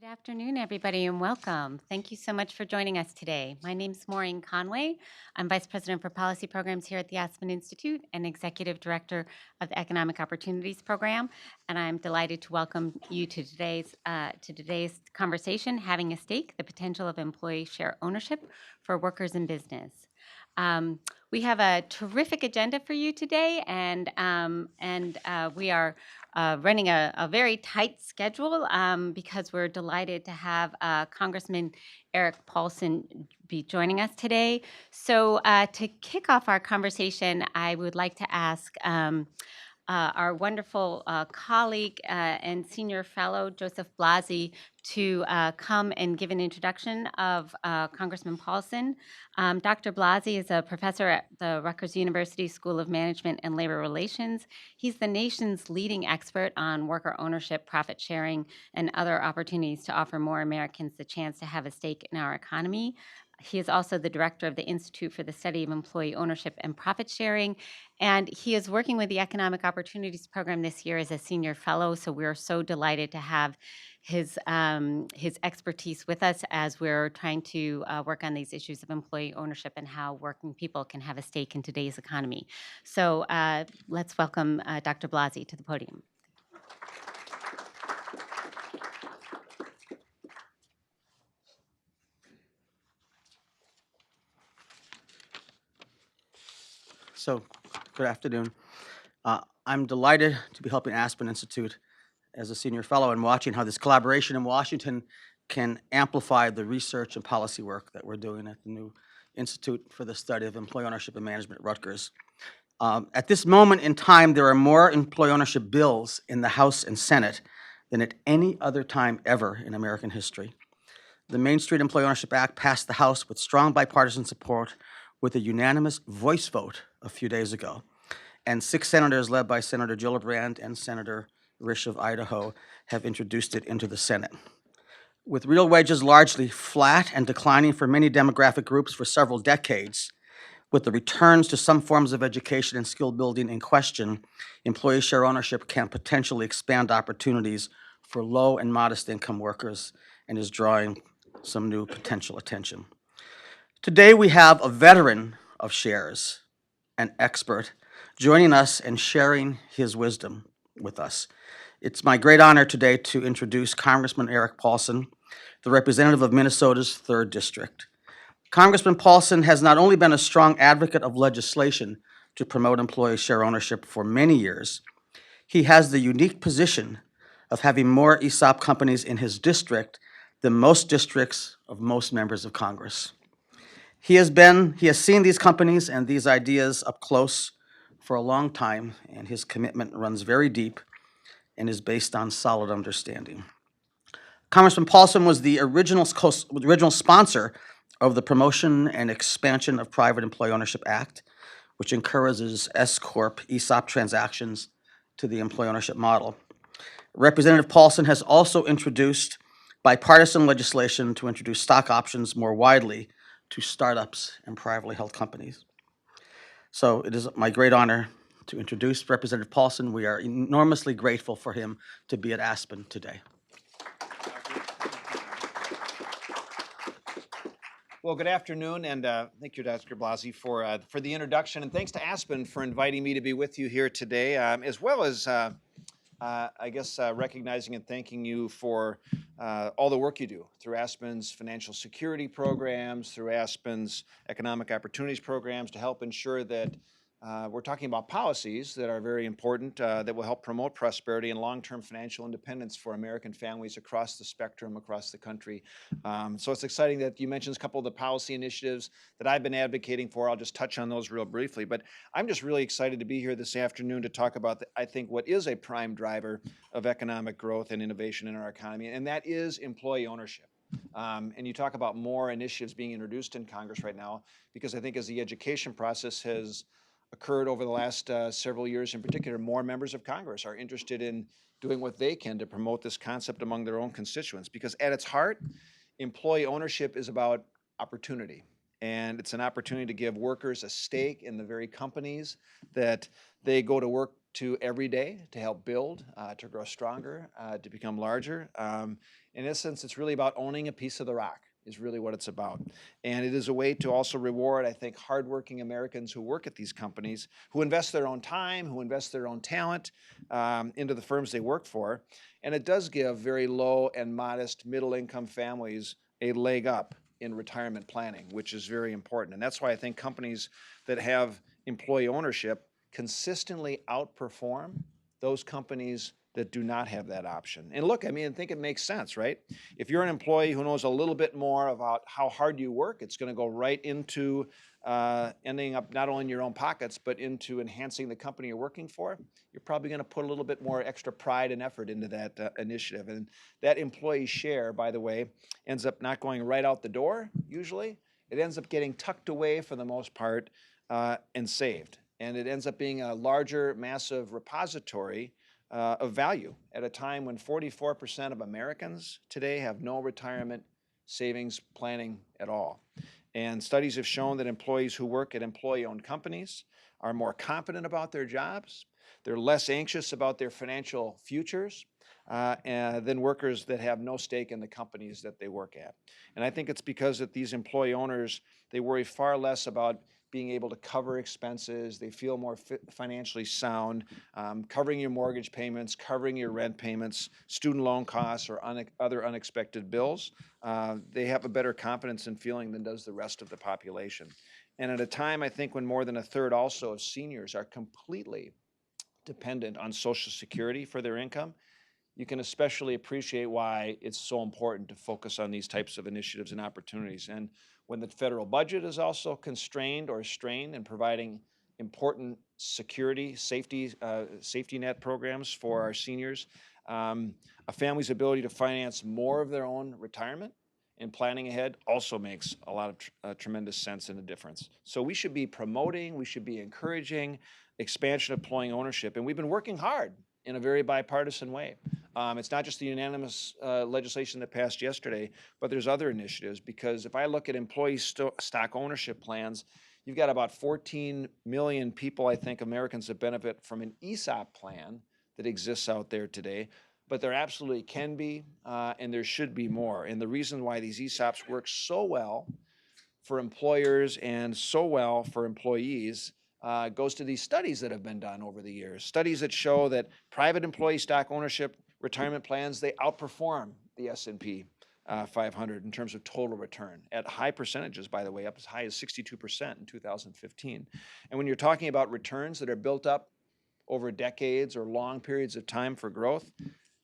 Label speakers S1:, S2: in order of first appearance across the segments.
S1: Afternoon, everybody, and welcome. Thank you so much for joining us today. My name is Maureen Conway. I'm Vice President for Policy Programs here at the Aspen Institute and Executive Director of the Economic Opportunities Program. And I'm delighted to welcome you to today's conversation, Having a Stake, the Potential of Employee Share Ownership for Workers in Business. We have a terrific agenda for you today, and we are running a very tight schedule because we're delighted to have Congressman Eric Paulson be joining us today. So to kick off our conversation, I would like to ask our wonderful colleague and senior fellow, Joseph Blasi, to come and give an introduction of Congressman Paulson. Dr. Blasi is a professor at the Rutgers University School of Management and Labor Relations. He's the nation's leading expert on worker ownership, profit sharing, and other opportunities to offer more Americans the chance to have a stake in our economy. He is also the director of the Institute for the Study of Employee Ownership and Profit Sharing, and he is working with the Economic Opportunities Program this year as a senior fellow. So we're so delighted to have his expertise with us as we're trying to work on these issues of employee ownership and how working people can have a stake in today's economy. So let's welcome Dr. Blasi to the podium.
S2: So, good afternoon. I'm delighted to be helping Aspen Institute as a senior fellow and watching how this collaboration in Washington can amplify the research and policy work that we're doing at the new Institute for the Study of Employee Ownership and Management at Rutgers. At this moment in time, there are more employee ownership bills in the House and Senate than at any other time ever in American history. The Main Street Employee Ownership Act passed the House with strong bipartisan support with a unanimous voice vote a few days ago. And 6 senators, led by Senator Gillibrand and Senator Risch of Idaho, have introduced it into the Senate. With real wages largely flat and declining for many demographic groups for several decades, with the returns to some forms of education and skill building in question, employee share ownership can potentially expand opportunities for low and modest income workers and is drawing some new potential attention. Today we have a veteran of shares, an expert, joining us and sharing his wisdom with us. It's my great honor today to introduce Congressman Eric Paulson, the representative of Minnesota's 3rd District. Congressman Paulson has not only been a strong advocate of legislation to promote employee share ownership for many years, he has the unique position of having more Esop companies in his district than most districts of most members of Congress. He has seen these companies and these ideas up close for a long time, and his commitment runs very deep and is based on solid understanding. Congressman Paulson was the original sponsor of the Promotion and Expansion of Private Employee Ownership Act, which encourages S-Corp ESOP transactions to the employee ownership model. Representative Paulson has also introduced bipartisan legislation to introduce stock options more widely to startups and privately held companies. So it is my great honor to introduce Representative Paulson. We are enormously grateful for him to be at Aspen today.
S3: Well, good afternoon, and thank you, Dr. Blasi, for the introduction, and thanks to Aspen for inviting me to be with you here today, as well as recognizing and thanking you for all the work you do through Aspen's financial security programs, through Aspen's economic opportunities programs to help ensure that we're talking about policies that are very important that will help promote prosperity and long-term financial independence for American families across the spectrum, across the country. So it's exciting that you mentioned a couple of the policy initiatives that I've been advocating for. I'll just touch on those real briefly. But I'm just really excited to be here this afternoon to talk about, I think, what is a prime driver of economic growth and innovation in our economy, and that is employee ownership. And you talk about more initiatives being introduced in Congress right now, because I think as the education process has occurred over the last several years in particular, more members of Congress are interested in doing what they can to promote this concept among their own constituents, because at its heart, employee ownership is about opportunity. And it's an opportunity to give workers a stake in the very companies that they go to work to every day to help build, to grow stronger, to become larger. In essence, it's really about owning a piece of the rock is really what it's about. And it is a way to also reward, I think, hardworking Americans who work at these companies, who invest their own time, who invest their own talent into the firms they work for. And it does give very low and modest middle-income families a leg up in retirement planning, which is very important. And that's why I think companies that have employee ownership consistently outperform those companies that do not have that option. And look, I mean, I think it makes sense, right? If you're an employee who knows a little bit more about how hard you work, it's going to go right into ending up not only in your own pockets, but into enhancing the company you're working for. You're probably going to put a little bit more extra pride and effort into that initiative. And that employee share, by the way, ends up not going right out the door, usually. It ends up getting tucked away for the most part and saved. And it ends up being a larger, massive repository of value at a time when 44% of Americans today have no retirement savings planning at all. And studies have shown that employees who work at employee-owned companies are more confident about their jobs. They're less anxious about their financial futures than workers that have no stake in the companies that they work at. And I think it's because that these employee owners, they worry far less about being able to cover expenses. They feel more financially sound, covering your mortgage payments, covering your rent payments, student loan costs, or other unexpected bills. They have a better confidence and feeling than does the rest of the population. And at a time, I think, when more than a third also of seniors are completely dependent on Social Security for their income, you can especially appreciate why it's so important to focus on these types of initiatives and opportunities. And when the federal budget is also constrained or strained in providing important security, safety net programs for our seniors, a family's ability to finance more of their own retirement and planning ahead also makes a lot of tremendous sense and a difference. So we should be promoting, we should be encouraging expansion of employee ownership. And we've been working hard in a very bipartisan way. It's not just the unanimous legislation that passed yesterday, but there's other initiatives, because if I look at employee stock ownership plans, you've got about 14 million people, I think, Americans that benefit from an Esop plan that exists out there today. But there absolutely can be, and there should be more. And the reason why these ESOPs work so well for employers and so well for employees goes to these studies that have been done over the years. Studies that show that private employee stock ownership retirement plans, they outperform the S&P 500 in terms of total return at high percentages, by the way, up as high as 62% in 2015. And when you're talking about returns that are built up over decades or long periods of time for growth,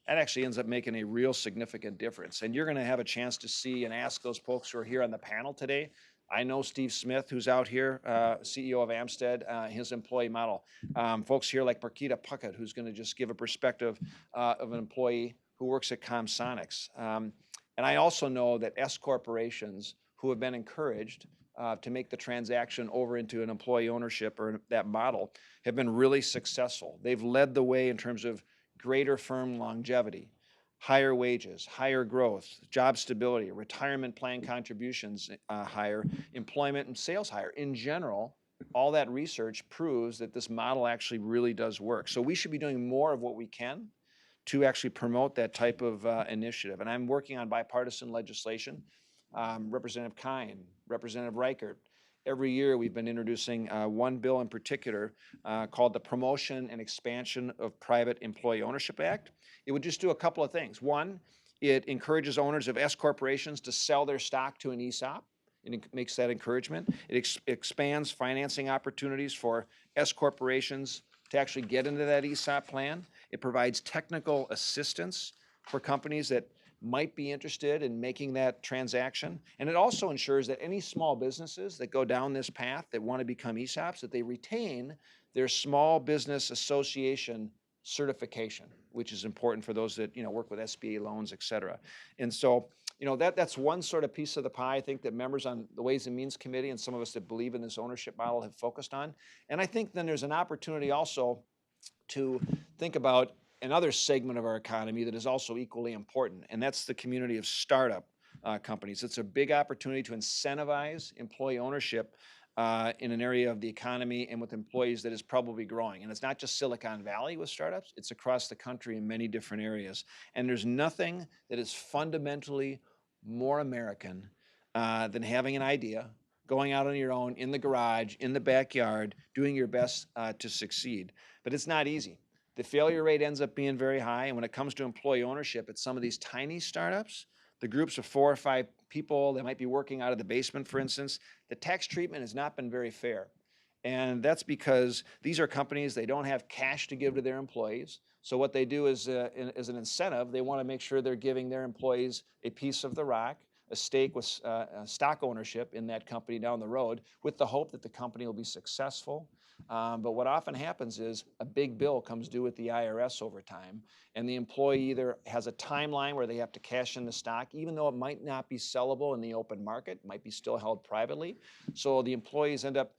S3: that actually ends up making a real significant difference. And you're going to have a chance to see and ask those folks who are here on the panel today. I know Steve Smith, who's out here, CEO of Amstead, his employee model. Folks here like Marquita Puckett, who's going to just give a perspective of an employee who works at Comsonics. And I also know that S corporations who have been encouraged to make the transaction over into an employee ownership or that model have been really successful. They've led the way in terms of greater firm longevity, higher wages, higher growth, job stability, retirement plan contributions higher, employment and sales higher. In general, all that research proves that this model actually really does work. So we should be doing more of what we can to actually promote that type of initiative. And I'm working on bipartisan legislation. Representative Kine, Representative Reichert. Every year we've been introducing one bill in particular called the Promotion and Expansion of Private Employee Ownership Act. It would just do a couple of things. One, it encourages owners of S corporations to sell their stock to an ESOP. It makes that encouragement. It expands financing opportunities for S corporations to actually get into that ESOP plan. It provides technical assistance for companies that might be interested in making that transaction. And it also ensures that any small businesses that go down this path that want to become ESOPs, that they retain their small business association certification, which is important for those that work with SBA loans, et cetera. And so that's one sort of piece of the pie I think that members on the Ways and Means Committee and some of us that believe in this ownership model have focused on. And I think then there's an opportunity also to think about another segment of our economy that is also equally important, and that's the community of startup companies. It's a big opportunity to incentivize employee ownership in an area of the economy and with employees that is probably growing. And it's not just Silicon Valley with startups, it's across the country in many different areas. And there's nothing that is fundamentally more American than having an idea, going out on your own, in the garage, in the backyard, doing your best to succeed. But it's not easy. The failure rate ends up being very high. And when it comes to employee ownership at some of these tiny startups, the groups of 4 or 5 people that might be working out of the basement, for instance, the tax treatment has not been very fair. And that's because these are companies, they don't have cash to give to their employees. So what they do is, as an incentive, they want to make sure they're giving their employees a piece of the rock, a stake with stock ownership in that company down the road, with the hope that the company will be successful. But what often happens is a big bill comes due at the IRS over time, and the employee either has a timeline where they have to cash in the stock, even though it might not be sellable in the open market, might be still held privately. So the employees end up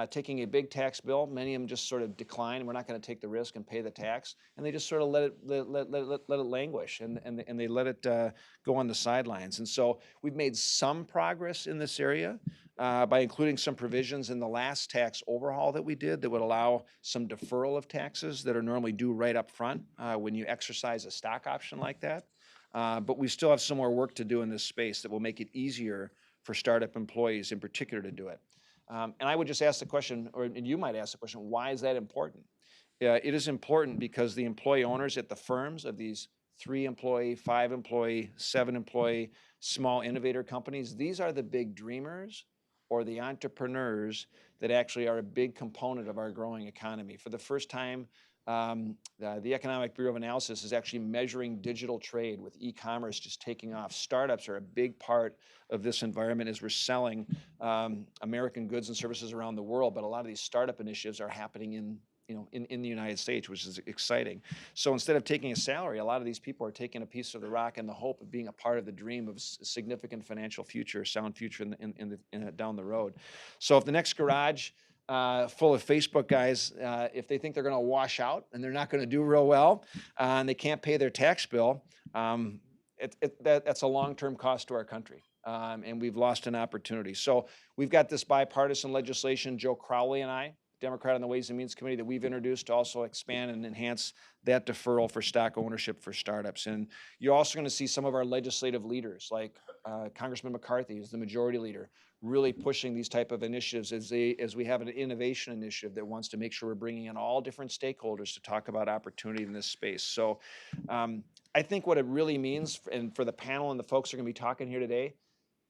S3: taking a big tax bill. Many of them just sort of decline. We're not going to take the risk and pay the tax, and they just sort of let it languish, and they let it go on the sidelines. And so we've made some progress in this area by including some provisions in the last tax overhaul that we did that would allow some deferral of taxes that are normally due right up front when you exercise a stock option like that. But we still have some more work to do in this space that will make it easier for startup employees in particular to do it. And I would just ask the question, and you might ask the question, why is that important? It is important because the employee owners at the firms of these 3-employee, 5-employee, 7-employee, small innovator companies, these are the big dreamers or the entrepreneurs that actually are a big component of our growing economy. For the first time, the Economic Bureau of Analysis is actually measuring digital trade with e-commerce just taking off. Startups are a big part of this environment as we're selling American goods and services around the world, but a lot of these startup initiatives are happening in the United States, which is exciting. So instead of taking a salary, a lot of these people are taking a piece of the rock in the hope of being a part of the dream of a significant financial future, sound future down the road. So if the next garage full of Facebook guys, if they think they're going to wash out and they're not going to do real well and they can't pay their tax bill, that's a long-term cost to our country. And we've lost an opportunity. So we've got this bipartisan legislation, Joe Crowley and I, Democrat on the Ways and Means Committee, that we've introduced to also expand and enhance that deferral for stock ownership for startups. And you're also going to see some of our legislative leaders, like Congressman McCarthy, who's the majority leader, really pushing these type of initiatives as we have an innovation initiative that wants to make sure we're bringing in all different stakeholders to talk about opportunity in this space. So I think what it really means, and for the panel and the folks who are going to be talking here today,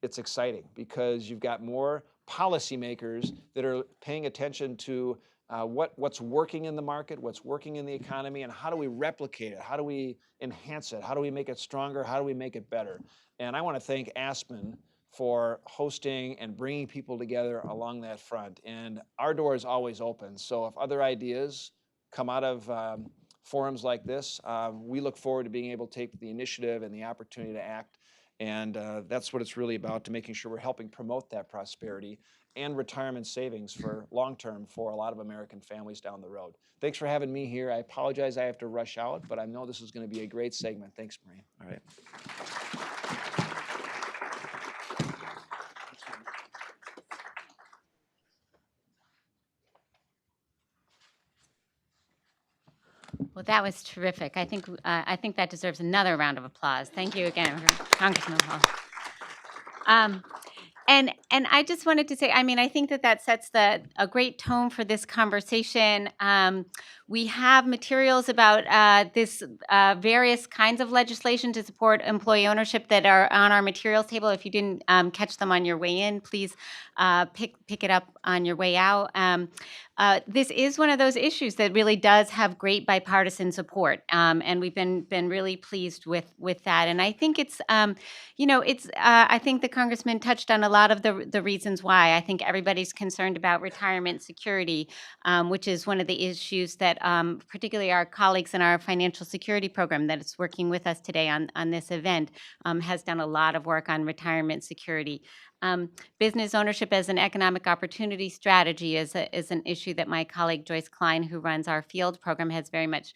S3: it's exciting because you've got more policymakers that are paying attention to what's working in the market, what's working in the economy, and how do we replicate it? How do we enhance it? How do we make it stronger? How do we make it better? And I want to thank Aspen for hosting and bringing people together along that front. And our door is always open. So if other ideas come out of forums like this, we look forward to being able to take the initiative and the opportunity to act. And that's what it's really about, to making sure we're helping promote that prosperity and retirement savings for long-term for a lot of American families down the road. Thanks for having me here. I apologize I have to rush out, but I know this is going to be a great segment. Thanks, Maureen. All right.
S1: Well, that was terrific. I think that deserves another round of applause. Thank you again, Congressman Hall. And I just wanted to say, I mean, I think that sets a great tone for this conversation. We have materials about this various kinds of legislation to support employee ownership that are on our materials table. If you didn't catch them on your way in, please pick it up on your way out. This is one of those issues that really does have great bipartisan support, and we've been really pleased with that. And I think it's I think the congressman touched on a lot of the reasons why. I think everybody's concerned about retirement security, which is one of the issues that particularly our colleagues in our financial security program that is working with us today on this event has done a lot of work on retirement security. Business ownership as an economic opportunity strategy is an issue that my colleague Joyce Klein, who runs our field program, has very much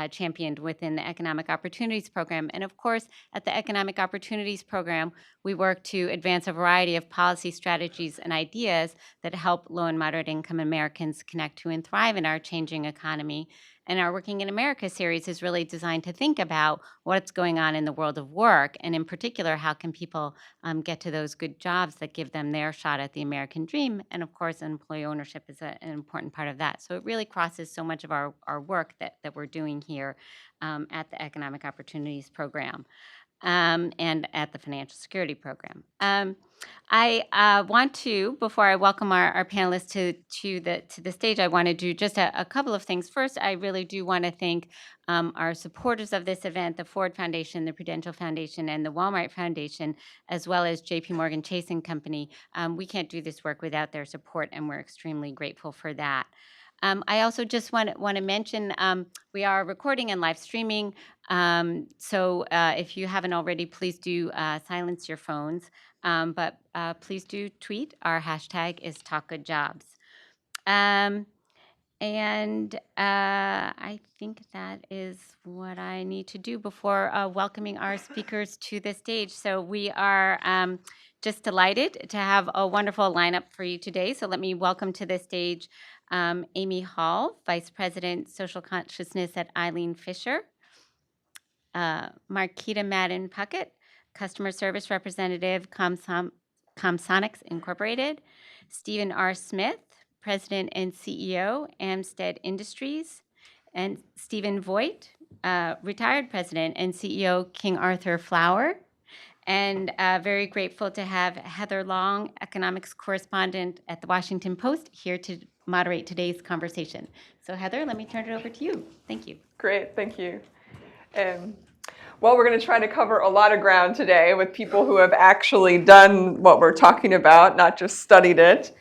S1: championed within the Economic Opportunities Program. And of course, at the Economic Opportunities Program, we work to advance a variety of policy strategies and ideas that help low and moderate income Americans connect to and thrive in our changing economy. And our Working in America series is really designed to think about what's going on in the world of work, and in particular, how can people get to those good jobs that give them their shot at the American dream. And of course, employee ownership is an important part of that. So it really crosses so much of our work that we're doing here at the Economic Opportunities Program and at the Financial Security Program. I want to, before I welcome our panelists to the stage, I want to do just a couple of things. First, I really do want to thank our supporters of this event, the Ford Foundation, the Prudential Foundation, and the Walmart Foundation, as well as J.P. Morgan Chase and Company. We can't do this work without their support, and we're extremely grateful for that. I also just want to mention we are recording and live streaming. So if you haven't already, please do silence your phones. But please do tweet. Our hashtag is TalkGoodJobs. And I think that is what I need to do before welcoming our speakers to the stage. So we are just delighted to have a wonderful lineup for you today. So let me welcome to the stage Amy Hall, Vice President, Social Consciousness at Eileen Fisher. Marquita Madden Puckett, Customer Service Representative, Comsonics Incorporated. Stephen R. Smith, President and CEO, Amstead Industries. And Stephen Voigt, retired President and CEO, King Arthur Flour. And very grateful to have Heather Long, economics correspondent at the Washington Post, here to moderate today's conversation. So Heather, let me turn it over to you. Thank you.
S4: Great, thank you. Well, we're going to try to cover a lot of ground today with people who have actually done what we're talking about, not just studied it.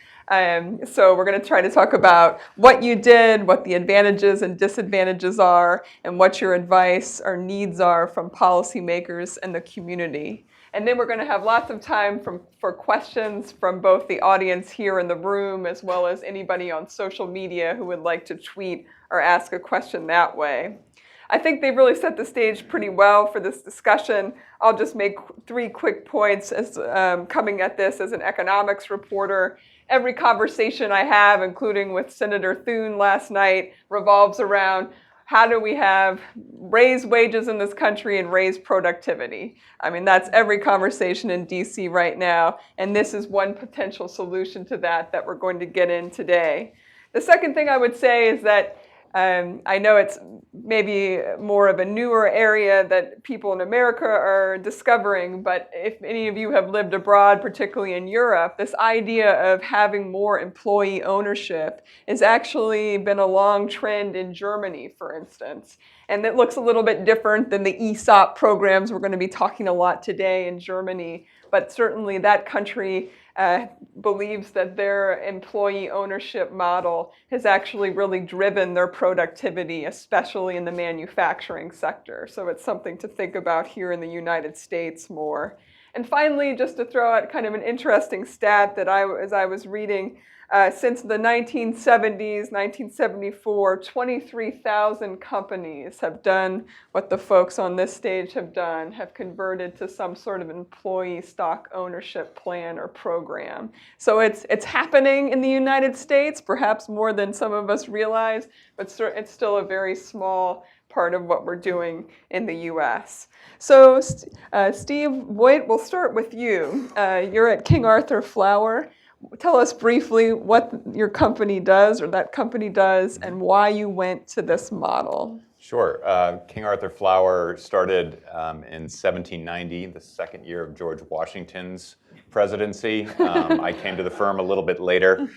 S4: So we're going to try to talk about what you did, what the advantages and disadvantages are, and what your advice or needs are from policymakers and the community. And then we're going to have lots of time for questions from both the audience here in the room as well as anybody on social media who would like to tweet or ask a question that way. I think they've really set the stage pretty well for this discussion. I'll just make 3 quick points as coming at this as an economics reporter. Every conversation I have, including with Senator Thune last night, revolves around how do we raise wages in this country and raise productivity? I mean, that's every conversation in DC right now, and this is one potential solution to that we're going to get in today. The second thing I would say is that I know it's maybe more of a newer area that people in America are discovering, but if any of you have lived abroad, particularly in Europe, this idea of having more employee ownership has actually been a long trend in Germany, for instance. And it looks a little bit different than the Aesop programs we're going to be talking a lot today in Germany, but certainly that country believes that their employee ownership model has actually really driven their productivity, especially in the manufacturing sector. So it's something to think about here in the United States more. And finally, just to throw out kind of an interesting stat that as I was reading, since the 1970s, 1974, 23,000 companies have done what the folks on this stage have done, have converted to some sort of employee stock ownership plan or program. So it's happening in the United States, perhaps more than some of us realize, but it's still a very small part of what we're doing in the U.S. So Steve Voigt, we'll start with you. You're at King Arthur Flour. Tell us briefly what your company does or that company does and why you went to this model.
S5: Sure. King Arthur Flour started in 1790, the second year of George Washington's presidency. I came to the firm a little bit later.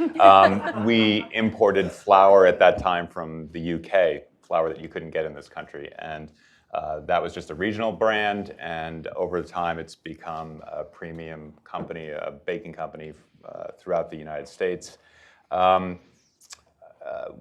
S5: We imported flour at that time from the UK, flour that you couldn't get in this country. And that was just a regional brand. And over time, it's become a premium company, a baking company throughout the United States.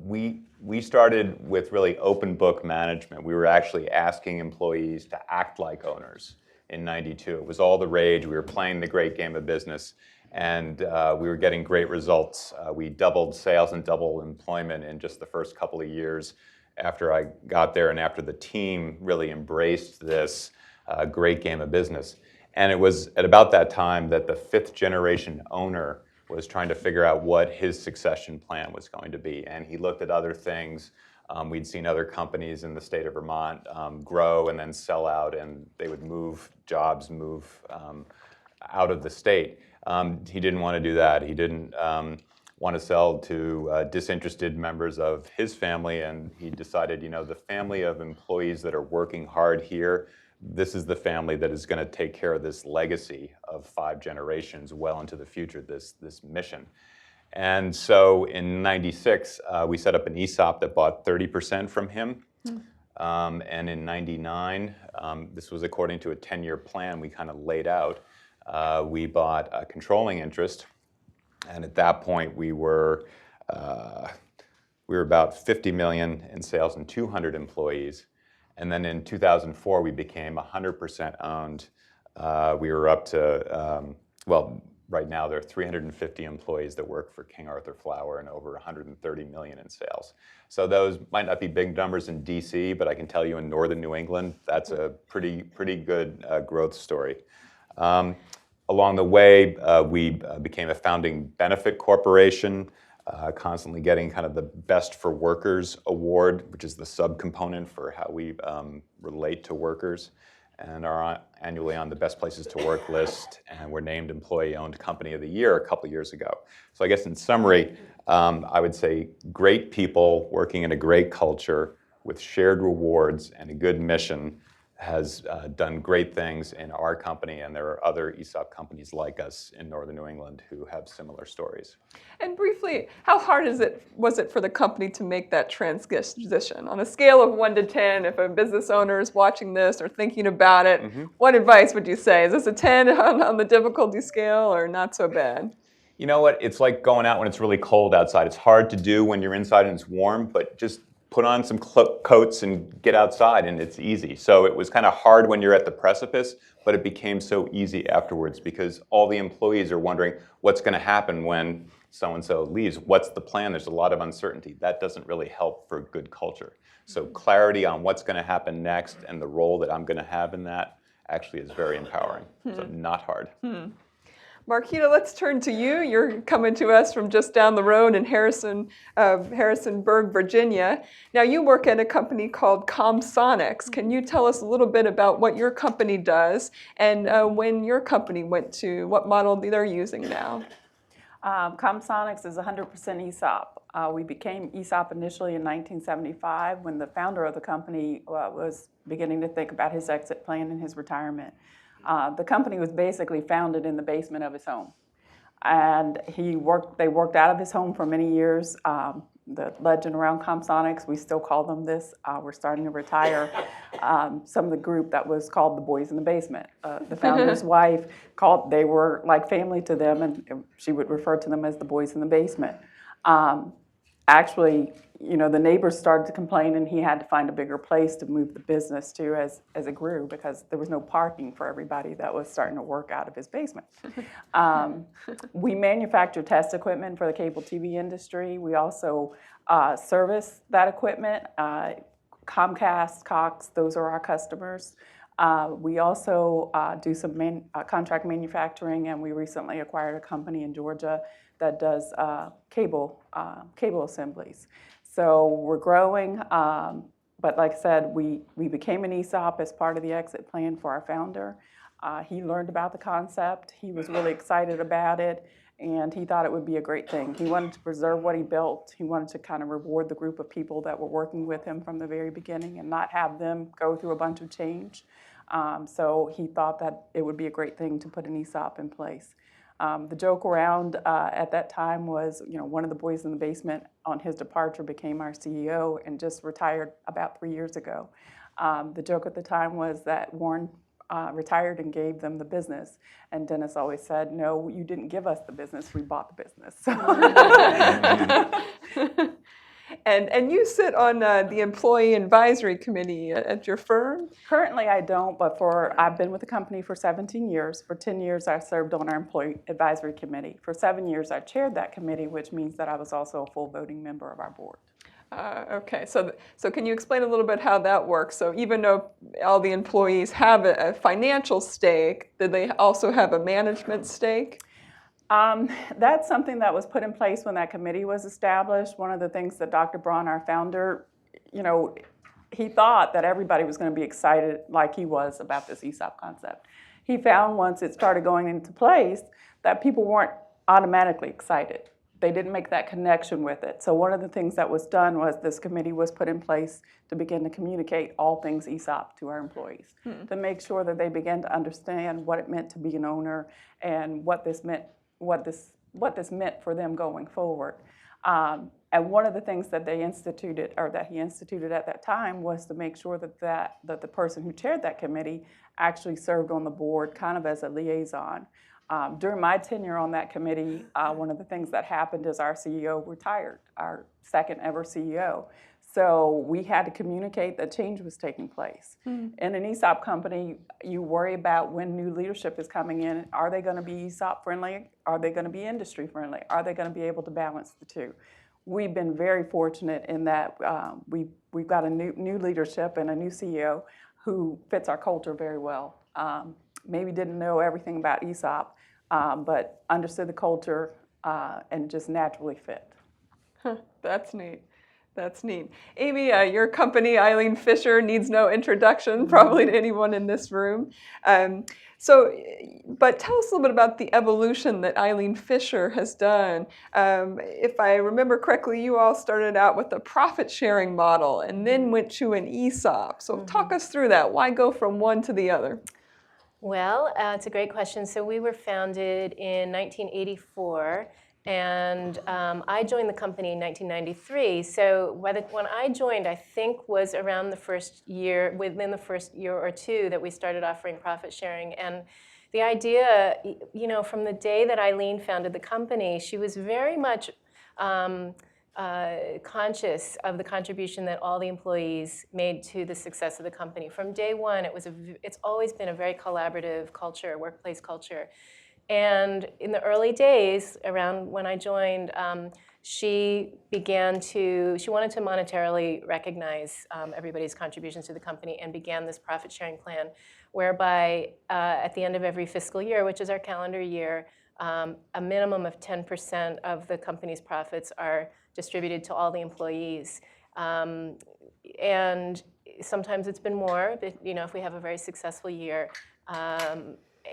S5: We started with really open book management. We were actually asking employees to act like owners in '92. It was all the rage. We were playing the great game of business, and we were getting great results. We doubled sales and doubled employment in just the first couple of years after I got there and after the team really embraced this great game of business. And it was at about that time that the 5th generation owner was trying to figure out what his succession plan was going to be. And he looked at other things. We'd seen other companies in the state of Vermont grow and then sell out, and they would move jobs, out of the state. He didn't want to do that. He didn't want to sell to disinterested members of his family, and he decided, the family of employees that are working hard here, this is the family that is going to take care of this legacy of 5 generations well into the future, this mission. And so in '96, we set up an Esop that bought 30% from him. And in '99, this was according to a 10-year plan we kind of laid out, we bought a controlling interest. And at that point, we were about 50 million in sales and 200 employees. And then in 2004, we became 100% owned. We were up to, right now there are 350 employees that work for King Arthur Flour and over 130 million in sales. So those might not be big numbers in DC, but I can tell you in northern New England, that's a pretty good growth story. Along the way, we became a founding benefit corporation, constantly getting kind of the Best for Workers award, which is the subcomponent for how we relate to workers, and are annually on the Best Places to Work list, and we're named Employee-Owned Company of the Year a couple years ago. So I guess in summary, I would say great people working in a great culture with shared rewards and a good mission has done great things in our company, and there are other Esop companies like us in northern New England who have similar stories.
S4: And briefly, how hard was it for the company to make that transition? On a scale of 1 to 10, if a business owner is watching this or thinking about it, what advice would you say? Is this a 10 on the difficulty scale or not so bad?
S5: You know what? It's like going out when it's really cold outside. It's hard to do when you're inside and it's warm, but just put on some coats and get outside and it's easy. So it was kind of hard when you're at the precipice, but it became so easy afterwards because all the employees are wondering what's going to happen when so-and-so leaves. What's the plan? There's a lot of uncertainty. That doesn't really help for good culture. So clarity on what's going to happen next and the role that I'm going to have in that actually is very empowering. So not hard.
S4: Marquita, let's turn to you. You're coming to us from just down the road in Harrisonburg, Virginia. Now you work at a company called ComSonics. Can you tell us a little bit about what your company does and when your company went to, what model they're using now?
S6: ComSonics is 100% Esop. We became Esop initially in 1975 when the founder of the company was beginning to think about his exit plan and his retirement. The company was basically founded in the basement of his home. And they worked out of his home for many years. The legend around ComSonics, we still call them this. We're starting to retire some of the group that was called the Boys in the Basement. The founder's wife they were like family to them, and she would refer to them as the Boys in the Basement. Actually, the neighbors started to complain, and he had to find a bigger place to move the business to as it grew because there was no parking for everybody that was starting to work out of his basement. We manufacture test equipment for the cable TV industry. We also service that equipment. Comcast, Cox, those are our customers. We also do some contract manufacturing, and we recently acquired a company in Georgia that does cable assemblies. So we're growing, but like I said, we became an Esop as part of the exit plan for our founder. He learned about the concept. He was really excited about it, and he thought it would be a great thing. He wanted to preserve what he built. He wanted to kind of reward the group of people that were working with him from the very beginning and not have them go through a bunch of change. So he thought that it would be a great thing to put an Esop in place. The joke around at that time was, one of the boys in the basement on his departure became our CEO and just retired about 3 years ago. The joke at the time was that Warren retired and gave them the business. And Dennis always said, no, you didn't give us the business, we bought the business.
S4: And you sit on the Employee Advisory Committee at your firm?
S6: Currently I don't, but I've been with the company for 17 years. For 10 years I served on our Employee Advisory Committee. For 7 years I chaired that committee, which means that I was also a full voting member of our board.
S4: Okay, so can you explain a little bit how that works? So even though all the employees have a financial stake, do they also have a management stake?
S6: That's something that was put in place when that committee was established. One of the things that Dr. Braun, our founder, he thought that everybody was going to be excited like he was about this Esop concept. He found once it started going into place that people weren't automatically excited. They didn't make that connection with it. So one of the things that was done was this committee was put in place to begin to communicate all things Esop to our employees, to make sure that they began to understand what it meant to be an owner and what this meant for them going forward. And one of the things that they instituted, or that he instituted at that time, was to make sure that the person who chaired that committee actually served on the board kind of as a liaison. During my tenure on that committee, one of the things that happened is our CEO retired, our second ever CEO. So we had to communicate that change was taking place. In an ESOP company, you worry about when new leadership is coming in. Are they going to be ESOP friendly? Are they going to be industry friendly? Are they going to be able to balance the two? We've been very fortunate in that we've got a new leadership and a new CEO who fits our culture very well. Maybe didn't know everything about ESOP, but understood the culture and just naturally fit.
S4: That's neat. That's neat. Amy, your company, Eileen Fisher, needs no introduction probably to anyone in this room. But tell us a little bit about the evolution that Eileen Fisher has done. If I remember correctly, you all started out with a profit-sharing model and then went to an ESOP. So talk us through that. Why go from one to the other?
S7: Well, it's a great question. So we were founded in 1984. And I joined the company in 1993. So when I joined, I think was around the first year, within the first year or two, that we started offering profit sharing. And the idea, from the day that Eileen founded the company, she was very much conscious of the contribution that all the employees made to the success of the company. From day one, it's always been a very collaborative culture, workplace culture. And in the early days, around when I joined, she wanted to monetarily recognize everybody's contributions to the company and began this profit sharing plan, whereby at the end of every fiscal year, which is our calendar year, a minimum of 10% of the company's profits are distributed to all the employees. And sometimes it's been more, but, if we have a very successful year.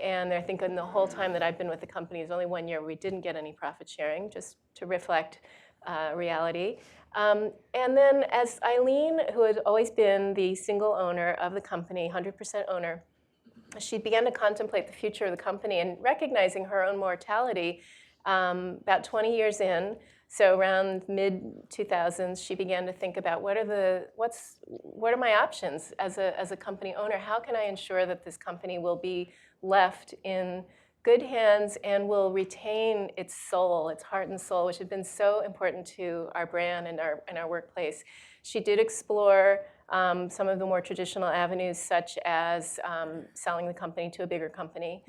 S7: And I think in the whole time that I've been with the company, there's only 1 year we didn't get any profit sharing, just to reflect reality. And then as Eileen, who had always been the single owner of the company, 100% owner, she began to contemplate the future of the company and recognizing her own mortality about 20 years in. So around mid-2000s, she began to think about what are my options as a company owner? How can I ensure that this company will be left in good hands and will retain its soul, its heart and soul, which had been so important to our brand and our workplace. She did explore some of the more traditional avenues, such as selling the company to a bigger company,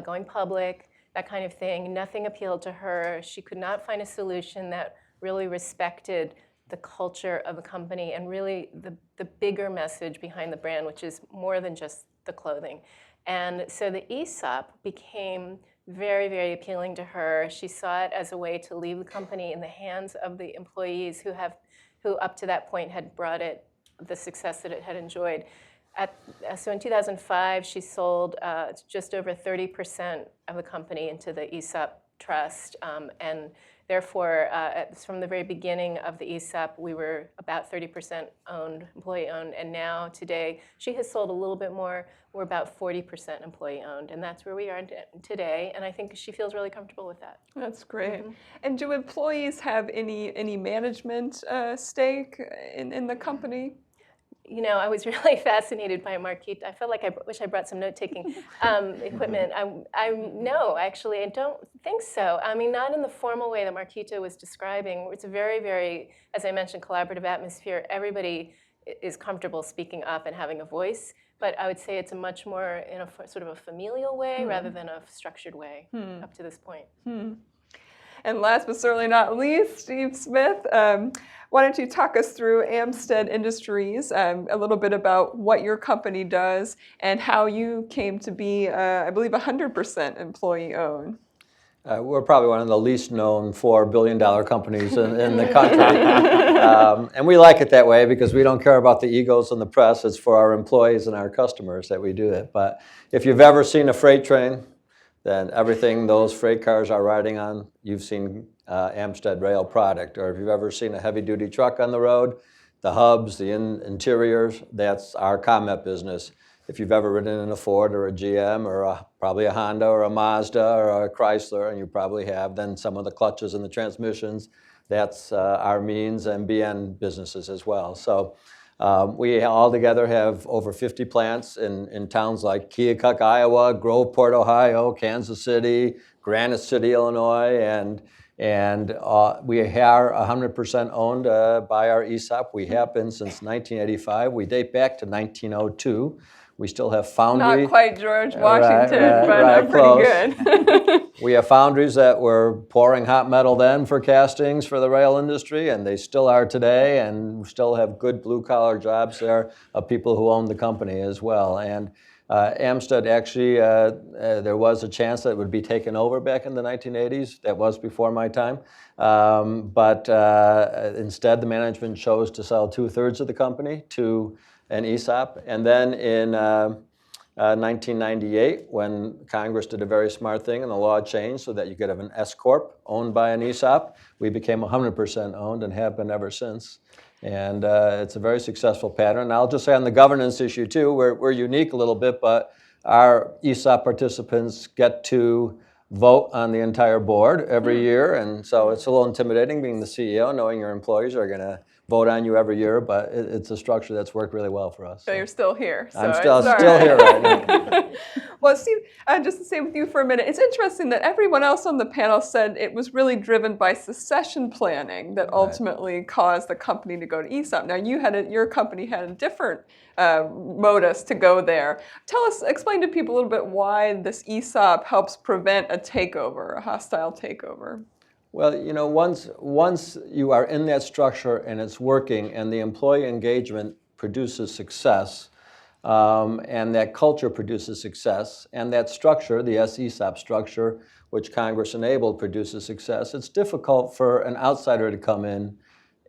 S7: going public, that kind of thing. Nothing appealed to her. She could not find a solution that really respected the culture of the company and really the bigger message behind the brand, which is more than just the clothing. And so the Esop became very, very appealing to her. She saw it as a way to leave the company in the hands of the employees who up to that point had brought it the success that it had enjoyed. So in 2005, she sold just over 30% of the company into the Esop Trust, and therefore, from the very beginning of the Esop, we were about 30% employee owned, and now today, she has sold a little bit more. We're about 40% employee owned, and that's where we are today, and I think she feels really comfortable with that.
S4: That's great. And do employees have any management stake in the company?
S7: I was really fascinated by Marquita. I felt like I wish I brought some note-taking equipment. No, actually, I don't think so. I mean, not in the formal way that Marquita was describing. It's a very, very, as I mentioned, collaborative atmosphere. Everybody is comfortable speaking up and having a voice. But I would say it's a much more in a sort of a familial way rather than a structured way up to this point.
S4: And last but certainly not least, Steve Smith. Why don't you talk us through Amstead Industries, a little bit about what your company does and how you came to be, I believe, 100% employee-owned.
S8: We're probably one of the least known $4 billion companies in the country. And we like it that way because we don't care about the egos in the press. It's for our employees and our customers that we do that. But if you've ever seen a freight train, then everything those freight cars are riding on, you've seen Amstead Rail product. Or if you've ever seen a heavy-duty truck on the road, the hubs, the interiors, that's our comment business. If you've ever ridden in a Ford or a GM or probably a Honda or a Mazda or a Chrysler, and you probably have, then some of the clutches and the transmissions, that's our Means and BN businesses as well. So we all together have over 50 plants in towns like Keokuk, Iowa, Groveport, Ohio, Kansas City, Granite City, Illinois, and we are 100% owned by our Esop. We have been since 1985. We date back to 1902. We still have foundry.
S4: Not quite George Washington, but
S8: close.
S4: pretty good.
S8: We have foundries that were pouring hot metal then for castings for the rail industry, and they still are today, and we still have good blue-collar jobs there of people who own the company as well. And Amstead actually, there was a chance that it would be taken over back in the 1980s. That was before my time. But instead, the management chose to sell 2/3 of the company to an Esop. And then in 1998, when Congress did a very smart thing and the law changed so that you could have an S Corp owned by an Esop, we became 100% owned and have been ever since. And it's a very successful pattern. And I'll just say on the governance issue too, we're unique a little bit, but our Esop participants get to vote on the entire board every year. And so it's a little intimidating being the CEO, knowing your employees are going to vote on you every year, but it's a structure that's worked really well for us.
S4: So you're still here. So
S8: I'm
S4: it's
S8: still
S4: all
S8: here right now.
S4: Well, Steve, just to stay with you for a minute, it's interesting that everyone else on the panel said it was really driven by succession planning that ultimately caused the company to go to Esop. Now, your company had a different modus to go there. Explain to people a little bit why this Esop helps prevent a takeover, a hostile takeover.
S8: Well, you know, once you are in that structure and it's working and the employee engagement produces success, and that culture produces success, and that structure, the Esop structure, which Congress enabled, produces success, it's difficult for an outsider to come in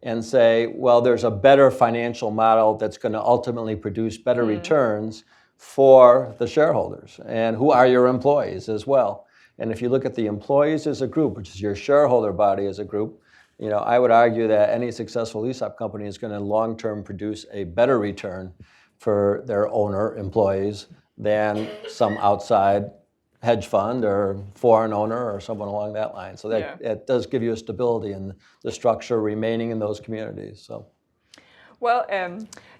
S8: and say, well, there's a better financial model that's going to ultimately produce better returns for the shareholders. And who are your employees as well? And if you look at the employees as a group, which is your shareholder body as a group, you know, I would argue that any successful ESOP company is going to long-term produce a better return for their owner employees than some outside hedge fund or foreign owner or someone along that line. So that does give you a stability in the structure remaining in those communities. So.
S4: Well,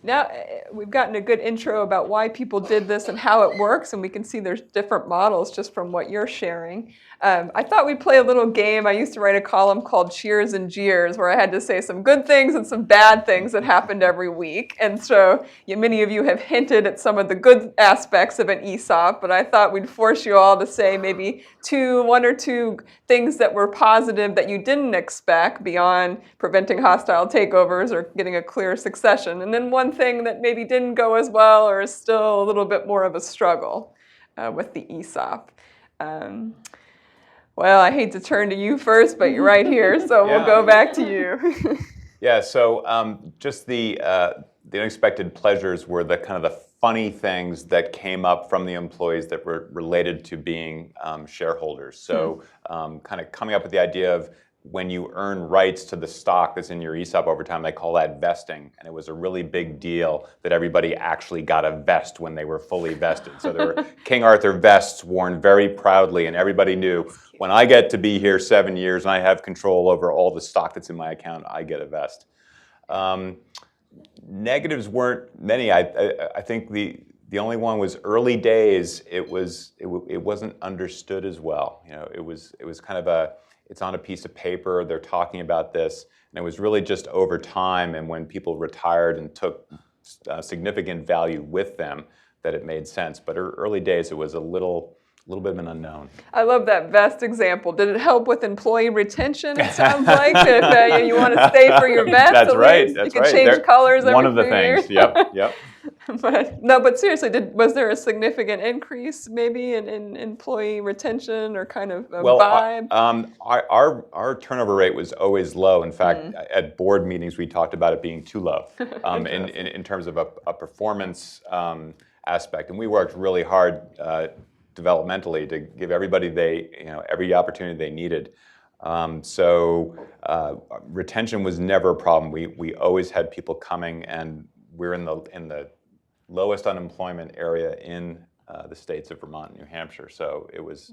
S4: now we've gotten a good intro about why people did this and how it works, and we can see there's different models just from what you're sharing. I thought we'd play a little game. I used to write a column called Cheers and Jeers, where I had to say some good things and some bad things that happened every week. And so many of you have hinted at some of the good aspects of an ESOP, but I thought we'd force you all to say maybe one or two things that were positive that you didn't expect beyond preventing hostile takeovers or getting a clear succession. And then one thing that maybe didn't go as well or is still a little bit more of a struggle with the ESOP. Well, I hate to turn to you first, but you're right here, so we'll go back to you.
S5: Yeah, so just the unexpected pleasures were the kind of the funny things that came up from the employees that were related to being shareholders. So kind of coming up with the idea of when you earn rights to the stock that's in your ESOP over time, they call that vesting. And it was a really big deal that everybody actually got a vest when they were fully vested. So there were King Arthur vests worn very proudly, and everybody knew when I get to be here 7 years and I have control over all the stock that's in my account, I get a vest. Negatives weren't many. I think the only one was early days. It wasn't understood as well. You know, it was kind of it's on a piece of paper, they're talking about this, and it was really just over time and when people retired and took significant value with them that it made sense. But early days, it was a little little bit of an unknown.
S4: I love that vest example. Did it help with employee retention? It sounds like if you want to stay for your vest,
S5: That's
S4: at
S5: right.
S4: least.
S5: That's
S4: You
S5: right.
S4: can change colors every
S5: one of the
S4: few
S5: things.
S4: years.
S5: Yep.
S4: But seriously, was there a significant increase maybe in employee retention or kind of a vibe?
S5: Our turnover rate was always low. In fact, at board meetings, we talked about it being too low in terms of a performance aspect. And we worked really hard developmentally to give everybody every opportunity they needed. Retention was never a problem. We always had people coming, and we're in the lowest unemployment area in the states of Vermont and New Hampshire. So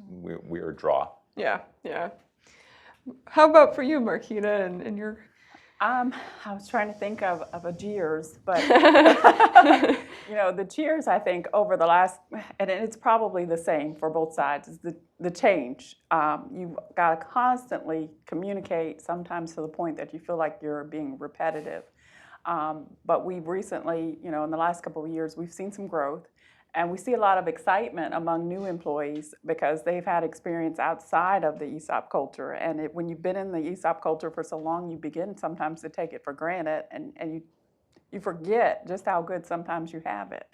S5: we were a draw.
S4: Yeah. How about for you, Marquita, and your?
S6: I was trying to think of a cheers, but the cheers, I think, over the last, and it's probably the same for both sides, is the change. You've got to constantly communicate, sometimes to the point that you feel like you're being repetitive. But we've recently, in the last couple of years, we've seen some growth. And we see a lot of excitement among new employees because they've had experience outside of the Esop culture. And when you've been in the Esop culture for so long, you begin sometimes to take it for granted, and you forget just how good sometimes you have it.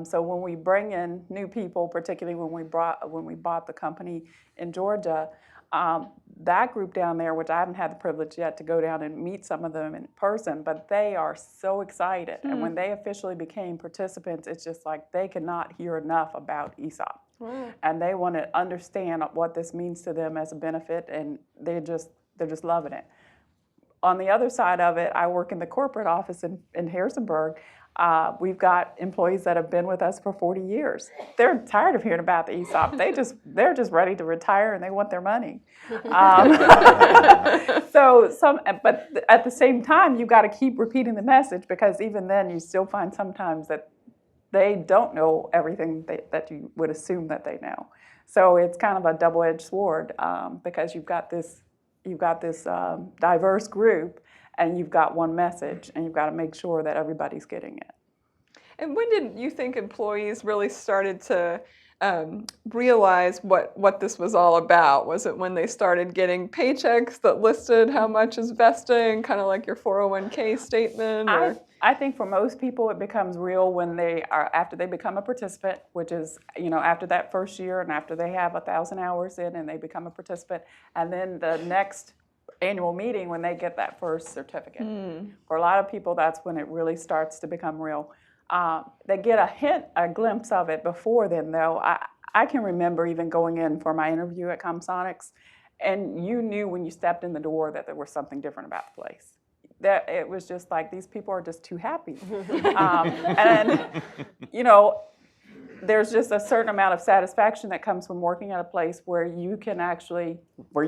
S6: So when we bring in new people, particularly when we bought the company in Georgia, that group down there, which I haven't had the privilege yet to go down and meet some of them in person, but they are so excited. And when they officially became participants, it's just like they could not hear enough about Esop. And they want to understand what this means to them as a benefit, and they're just loving it. On the other side of it, I work in the corporate office in Harrisonburg. We've got employees that have been with us for 40 years. They're tired of hearing about the Esop. They're just ready to retire, and they want their money. But at the same time, you've got to keep repeating the message, because even then, you still find sometimes that they don't know everything that you would assume that they know. So it's kind of a double-edged sword, because you've got this diverse group, and you've got one message, and you've got to make sure that everybody's getting it.
S4: And when did you think employees really started to realize what this was all about? Was it when they started getting paychecks that listed how much is vesting, kind of like your 401k statement? Or?
S6: I think for most people it becomes real when after they become a participant, which is, after that first year and after they have 1,000 hours in and they become a participant, and then the next annual meeting when they get that first certificate. For a lot of people, that's when it really starts to become real. They get a glimpse of it before then, though. I can remember even going in for my interview at Comsonics, and you knew when you stepped in the door that there was something different about the place. That it was just like, these people are just too happy. There's just a certain amount of satisfaction that comes from working at a place where you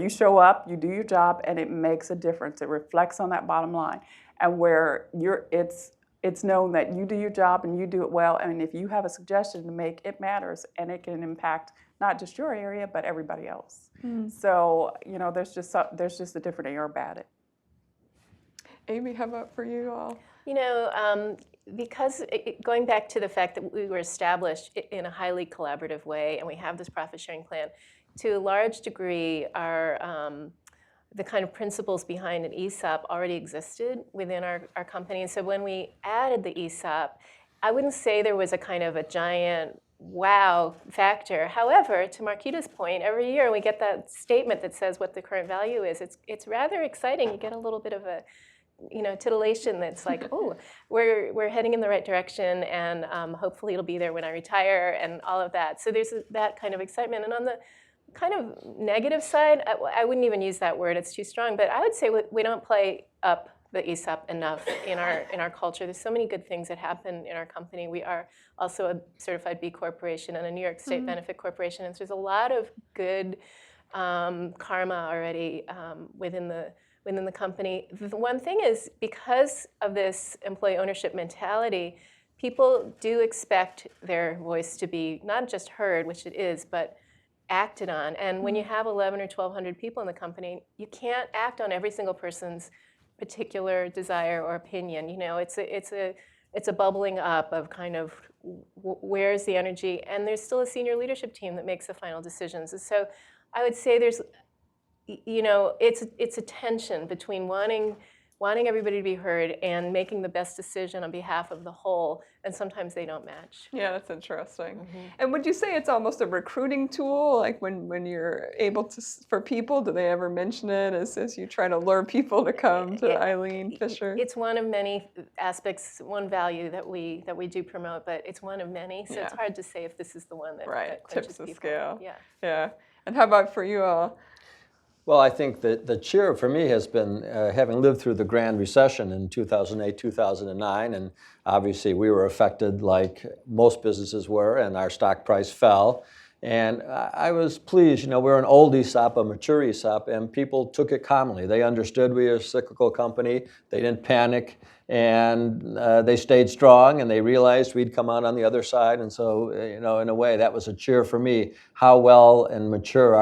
S6: show up, you do your job, and it makes a difference. It reflects on that bottom line, and where it's known that you do your job and you do it well. And if you have a suggestion to make, it matters, and it can impact not just your area but everybody else. So there's just a different air about it.
S4: Amy, how about for you all?
S7: Because going back to the fact that we were established in a highly collaborative way, and we have this profit sharing plan, to a large degree, the kind of principles behind an ESOP already existed within our company. And so when we added the ESOP, I wouldn't say there was a kind of a giant wow factor. However, to Marquita's point, every year we get that statement that says what the current value is. It's rather exciting. You get a little bit of a titillation that's like, oh, we're heading in the right direction, and hopefully it'll be there when I retire, and all of that. So there's that kind of excitement. And on the kind of negative side, I wouldn't even use that word, it's too strong, but I would say we don't play up the ESOP enough in our culture. There's so many good things that happen in our company. We are also a certified B Corporation and a New York State benefit corporation, and so there's a lot of good karma already within the company. The one thing is, because of this employee ownership mentality, people do expect their voice to be not just heard, which it is, but acted on. And when you have 1,100 or 1,200 people in the company, you can't act on every single person's particular desire or opinion. It's a it's a bubbling up of kind of where's the energy, and there's still a senior leadership team that makes the final decisions. And so I would say there's, it's a tension between wanting everybody to be heard and making the best decision on behalf of the whole, and sometimes they don't match.
S4: Yeah, that's interesting. And would you say it's almost a recruiting tool, like when you're able to, for people, do they ever mention it as you try to lure people to come to Eileen Fisher?
S7: It's one of many aspects, one value that we do promote, but it's one of many, so it's hard to say if this is the one that, that clinches
S4: tips the
S7: people.
S4: scale.
S7: Yeah.
S4: Yeah. And how about for you all?
S8: Well, I think that the cheer for me has been having lived through the Grand Recession in 2008, 2009, and obviously we were affected like most businesses were, and our stock price fell. And I was pleased, we're an old Esop, a mature Esop, and people took it calmly. They understood we were a cyclical company. They didn't panic, and they stayed strong, and they realized we'd come out on the other side. And so, in a way, that was a cheer for me, how well and mature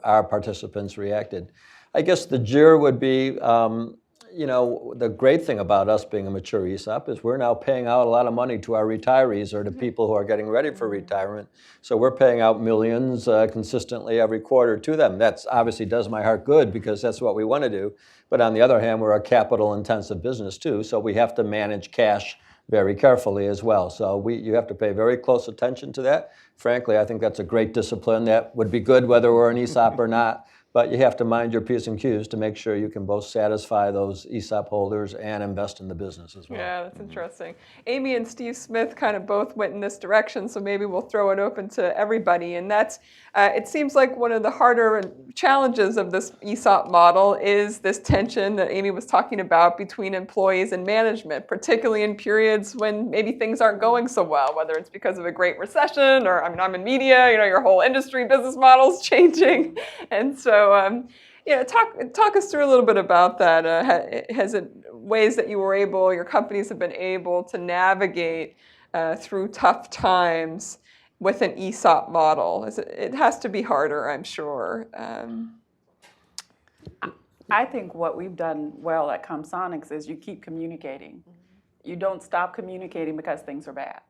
S8: our participants reacted. I guess the jeer would be, the great thing about us being a mature Esop is we're now paying out a lot of money to our retirees or to people who are getting ready for retirement. So we're paying out millions consistently every quarter to them. That's obviously does my heart good because that's what we want to do. But on the other hand, we're a capital intensive business too, so we have to manage cash very carefully as well. So you have to pay very close attention to that. Frankly, I think that's a great discipline that would be good whether we're an Esop or not. But you have to mind your P's and Q's to make sure you can both satisfy those Esop holders and invest in the business as well.
S4: Yeah, that's interesting. Amy and Steve Smith kind of both went in this direction, so maybe we'll throw it open to everybody. And that's, it seems like one of the harder challenges of this Esop model is this tension that Amy was talking about between employees and management, particularly in periods when maybe things aren't going so well, whether it's because of a great recession or, I'm in media, your whole industry business model's changing. And so, talk us through a little bit about that. Has it ways that your companies have been able to navigate through tough times with an ESOP model? It has to be harder, I'm sure.
S6: I think what we've done well at Comsonics is you keep communicating. You don't stop communicating because things are bad.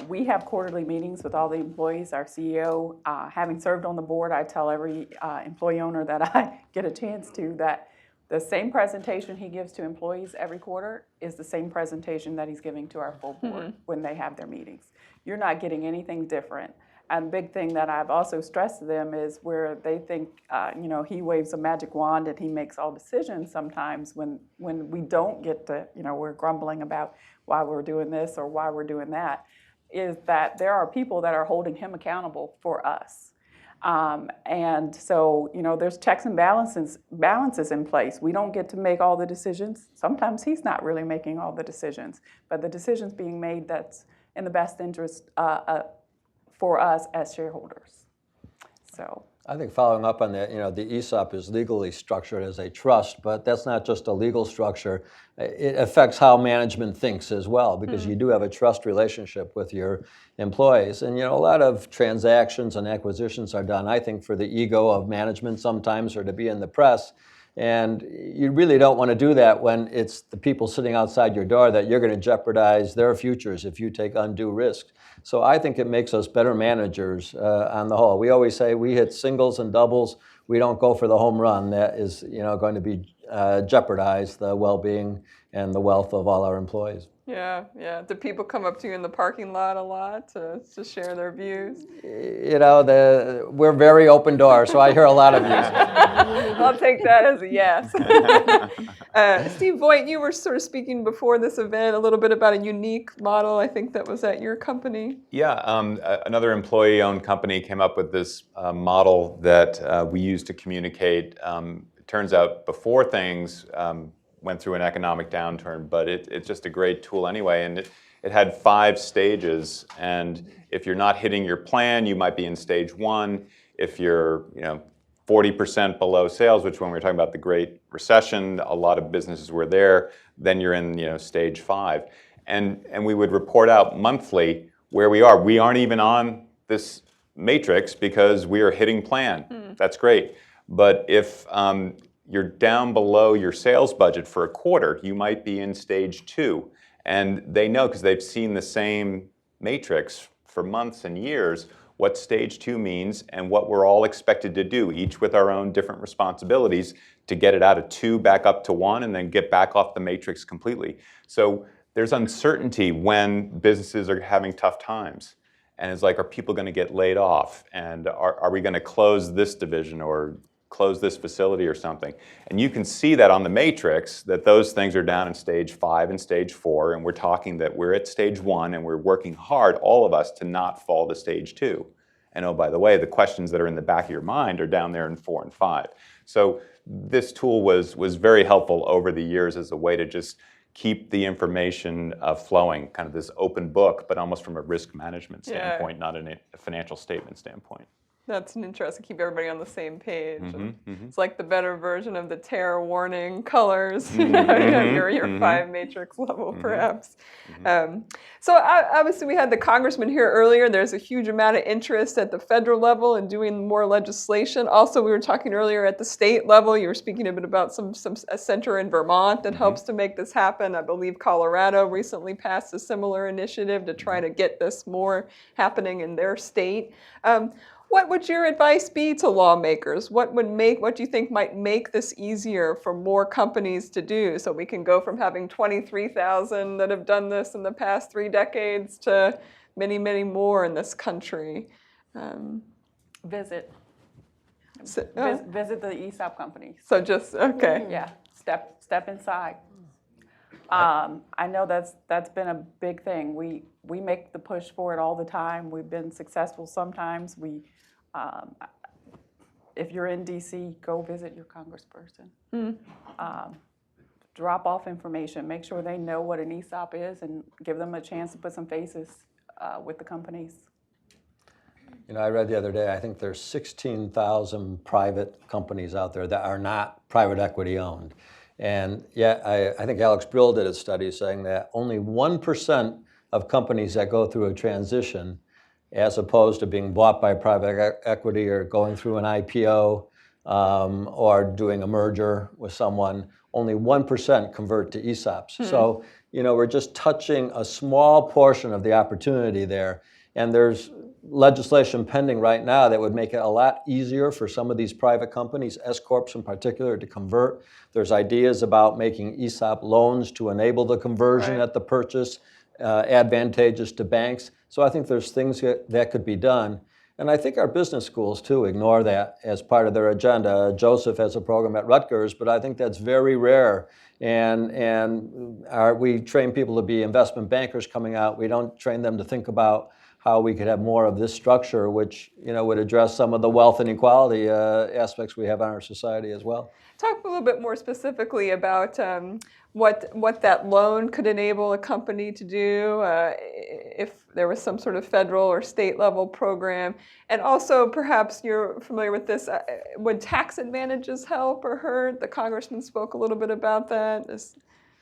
S6: We have quarterly meetings with all the employees. Our CEO, having served on the board, I tell every employee owner that I get a chance to that the same presentation he gives to employees every quarter is the same presentation that he's giving to our full board when they have their meetings. You're not getting anything different. And the big thing that I've also stressed to them is where they think, he waves a magic wand and he makes all decisions sometimes when we don't get to, we're grumbling about why we're doing this or why we're doing that, is that there are people that are holding him accountable for us. And so, there's checks and balances in place. We don't get to make all the decisions. Sometimes he's not really making all the decisions, but the decisions being made that's in the best interest for us as shareholders. So
S8: I think following up on that, the ESOP is legally structured as a trust, but that's not just a legal structure. It affects how management thinks as well, because you do have a trust relationship with your employees. And, a lot of transactions and acquisitions are done, I think, for the ego of management sometimes or to be in the press. And you really don't want to do that when it's the people sitting outside your door that you're going to jeopardize their futures if you take undue risks. So I think it makes us better managers on the whole. We always say we hit singles and doubles. We don't go for the home run that is going to be jeopardize the well-being and the wealth of all our employees.
S4: Yeah. Do people come up to you in the parking lot a lot to share their views?
S8: We're very open door, so I hear a lot of views.
S4: I'll take that as a yes. Steve Voigt, you were sort of speaking before this event a little bit about a unique model, I think that was at your company.
S5: Yeah, another employee-owned company came up with this model that we use to communicate. It turns out before things went through an economic downturn, but it's just a great tool anyway. And it had 5 stages. And if you're not hitting your plan, you might be in stage 1. If you're 40% below sales, which when we were talking about the Great Recession, a lot of businesses were there, then you're in stage 5. And we would report out monthly where we are. We aren't even on this matrix because we are hitting plan. That's great. But if you're down below your sales budget for a quarter, you might be in stage 2. And they know, because they've seen the same matrix for months and years, what stage 2 means and what we're all expected to do, each with our own different responsibilities, to get it out of 2 back up to 1 and then get back off the matrix completely. So there's uncertainty when businesses are having tough times. And it's like, are people going to get laid off? And are we going to close this division or close this facility or something? And you can see that on the matrix, that those things are down in stage 5 and stage 4. And we're talking that we're at stage 1 and we're working hard, all of us, to not fall to stage 2. And oh, by the way, the questions that are in the back of your mind are down there in 4 and 5. So this tool was very helpful over the years as a way to just keep the information flowing, kind of this open book, but almost from a risk management standpoint, not a financial statement standpoint.
S4: That's an interesting, keep everybody on the same page. It's like the better version of the terror warning colors, your 5 matrix level, perhaps. So obviously we had the congressman here earlier. There's a huge amount of interest at the federal level in doing more legislation. Also, we were talking earlier at the state level. You were speaking a bit about a center in Vermont that helps to make this happen. I believe Colorado recently passed a similar initiative to try to get this more happening in their state. What would your advice be to lawmakers? What do you think might make this easier for more companies to do, so we can go from having 23,000 that have done this in the past 3 decades to many, many more in this country?
S6: Visit.
S4: So,
S6: Visit the Esop companies.
S4: so just, okay.
S6: Yeah, step inside. I know that's been a big thing. We make the push for it all the time. We've been successful sometimes. If you're in DC, go visit your congressperson. Drop off information. Make sure they know what an Esop is, and give them a chance to put some faces with the companies.
S8: You know, I read the other day, I think there's 16,000 private companies out there that are not private equity owned. And yet, I think Alex Brill did a study saying that only 1% of companies that go through a transition, as opposed to being bought by private equity or going through an IPO or doing a merger with someone, only 1% convert to ESOPs. So, you know, we're just touching a small portion of the opportunity there. And there's legislation pending right now that would make it a lot easier for some of these private companies, S Corps in particular, to convert. There's ideas about making ESOP loans to enable the conversion at the purchase, advantageous to banks. So I think there's things that could be done. And I think our business schools, too, ignore that as part of their agenda. Joseph has a program at Rutgers, but I think that's very rare. And we train people to be investment bankers coming out. We don't train them to think about how we could have more of this structure, which, you know, would address some of the wealth inequality aspects we have in our society as well.
S4: Talk a little bit more specifically about what that loan could enable a company to do, if there was some sort of federal or state level program. And also, perhaps you're familiar with this, would tax advantages help or hurt? The congressman spoke a little bit about that.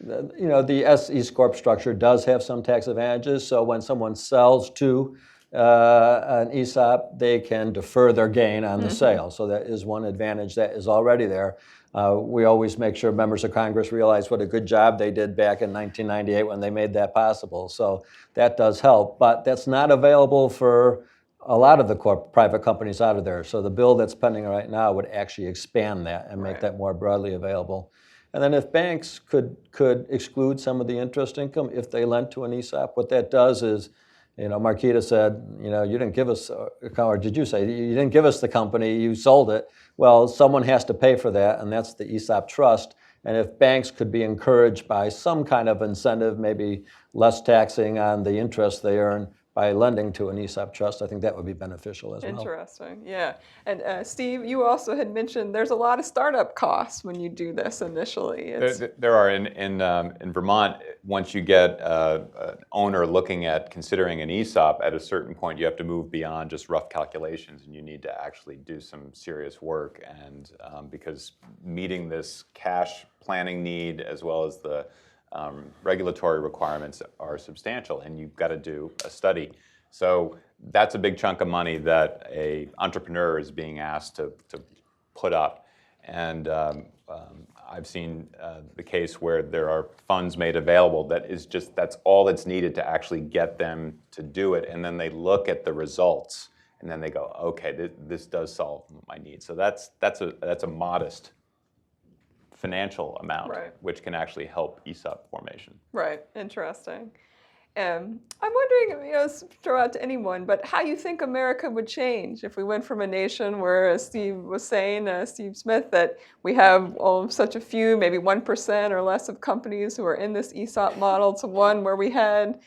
S8: You know, the S Corp structure does have some tax advantages. So when someone sells to an ESOP, they can defer their gain on the sale. So that is one advantage that is already there. We always make sure members of Congress realize what a good job they did back in 1998 when they made that possible. So that does help, but that's not available for a lot of the private companies out of there. So the bill that's pending right now would actually expand that and make that more broadly available. And then if banks could exclude some of the interest income if they lent to an ESOP, what that does is, you know, Marquita said, you know, you didn't give us, or did you say, you didn't give us the company, you sold it. Well, someone has to pay for that, and that's the ESOP trust. And if banks could be encouraged by some kind of incentive, maybe less taxing on the interest they earn by lending to an ESOP trust, I think that would be beneficial as well.
S4: Interesting, yeah. And Steve, you also had mentioned there's a lot of startup costs when you do this initially.
S5: There are in Vermont. Once you get an owner looking at considering an ESOP, at a certain point you have to move beyond just rough calculations, and you need to actually do some serious work. And because meeting this cash planning need as well as the regulatory requirements are substantial, and you've got to do a study. So that's a big chunk of money that an entrepreneur is being asked to put up. And I've seen the case where there are funds made available that is just, that's all that's needed to actually get them to do it. And then they look at the results and then they go, okay, this does solve my needs. So that's a modest financial amount,
S4: Right.
S5: which can actually help Aesop formation.
S4: Right, interesting. I'm wondering, throw out to anyone, but how you think America would change if we went from a nation where, as Steve was saying, Steve Smith, that we have such a few, maybe 1% or less of companies who are in this Aesop model, to one where we had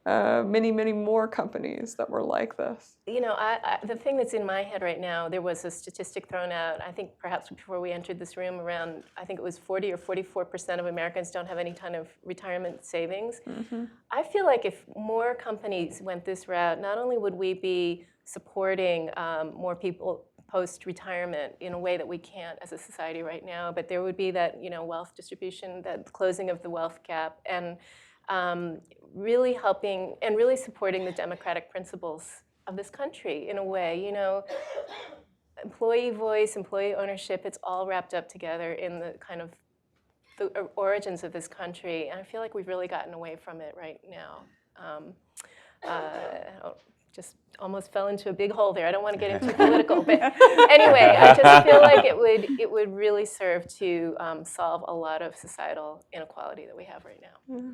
S4: many, many more companies that were like this.
S7: The thing that's in my head right now, there was a statistic thrown out, I think perhaps before we entered this room, around, I think it was 40 or 44% of Americans don't have any kind of retirement savings. Mm-hmm. I feel like if more companies went this route, not only would we be supporting more people post-retirement in a way that we can't as a society right now, but there would be that wealth distribution, that closing of the wealth gap, and really helping and really supporting the democratic principles of this country in a way. Employee voice, employee ownership, it's all wrapped up together in the kind of the origins of this country, and I feel like we've really gotten away from it right now. Just almost fell into a big hole there. I don't want to get into political, but anyway, I just feel like it would really serve to solve a lot of societal inequality that we have right now.
S4: Mm-hmm.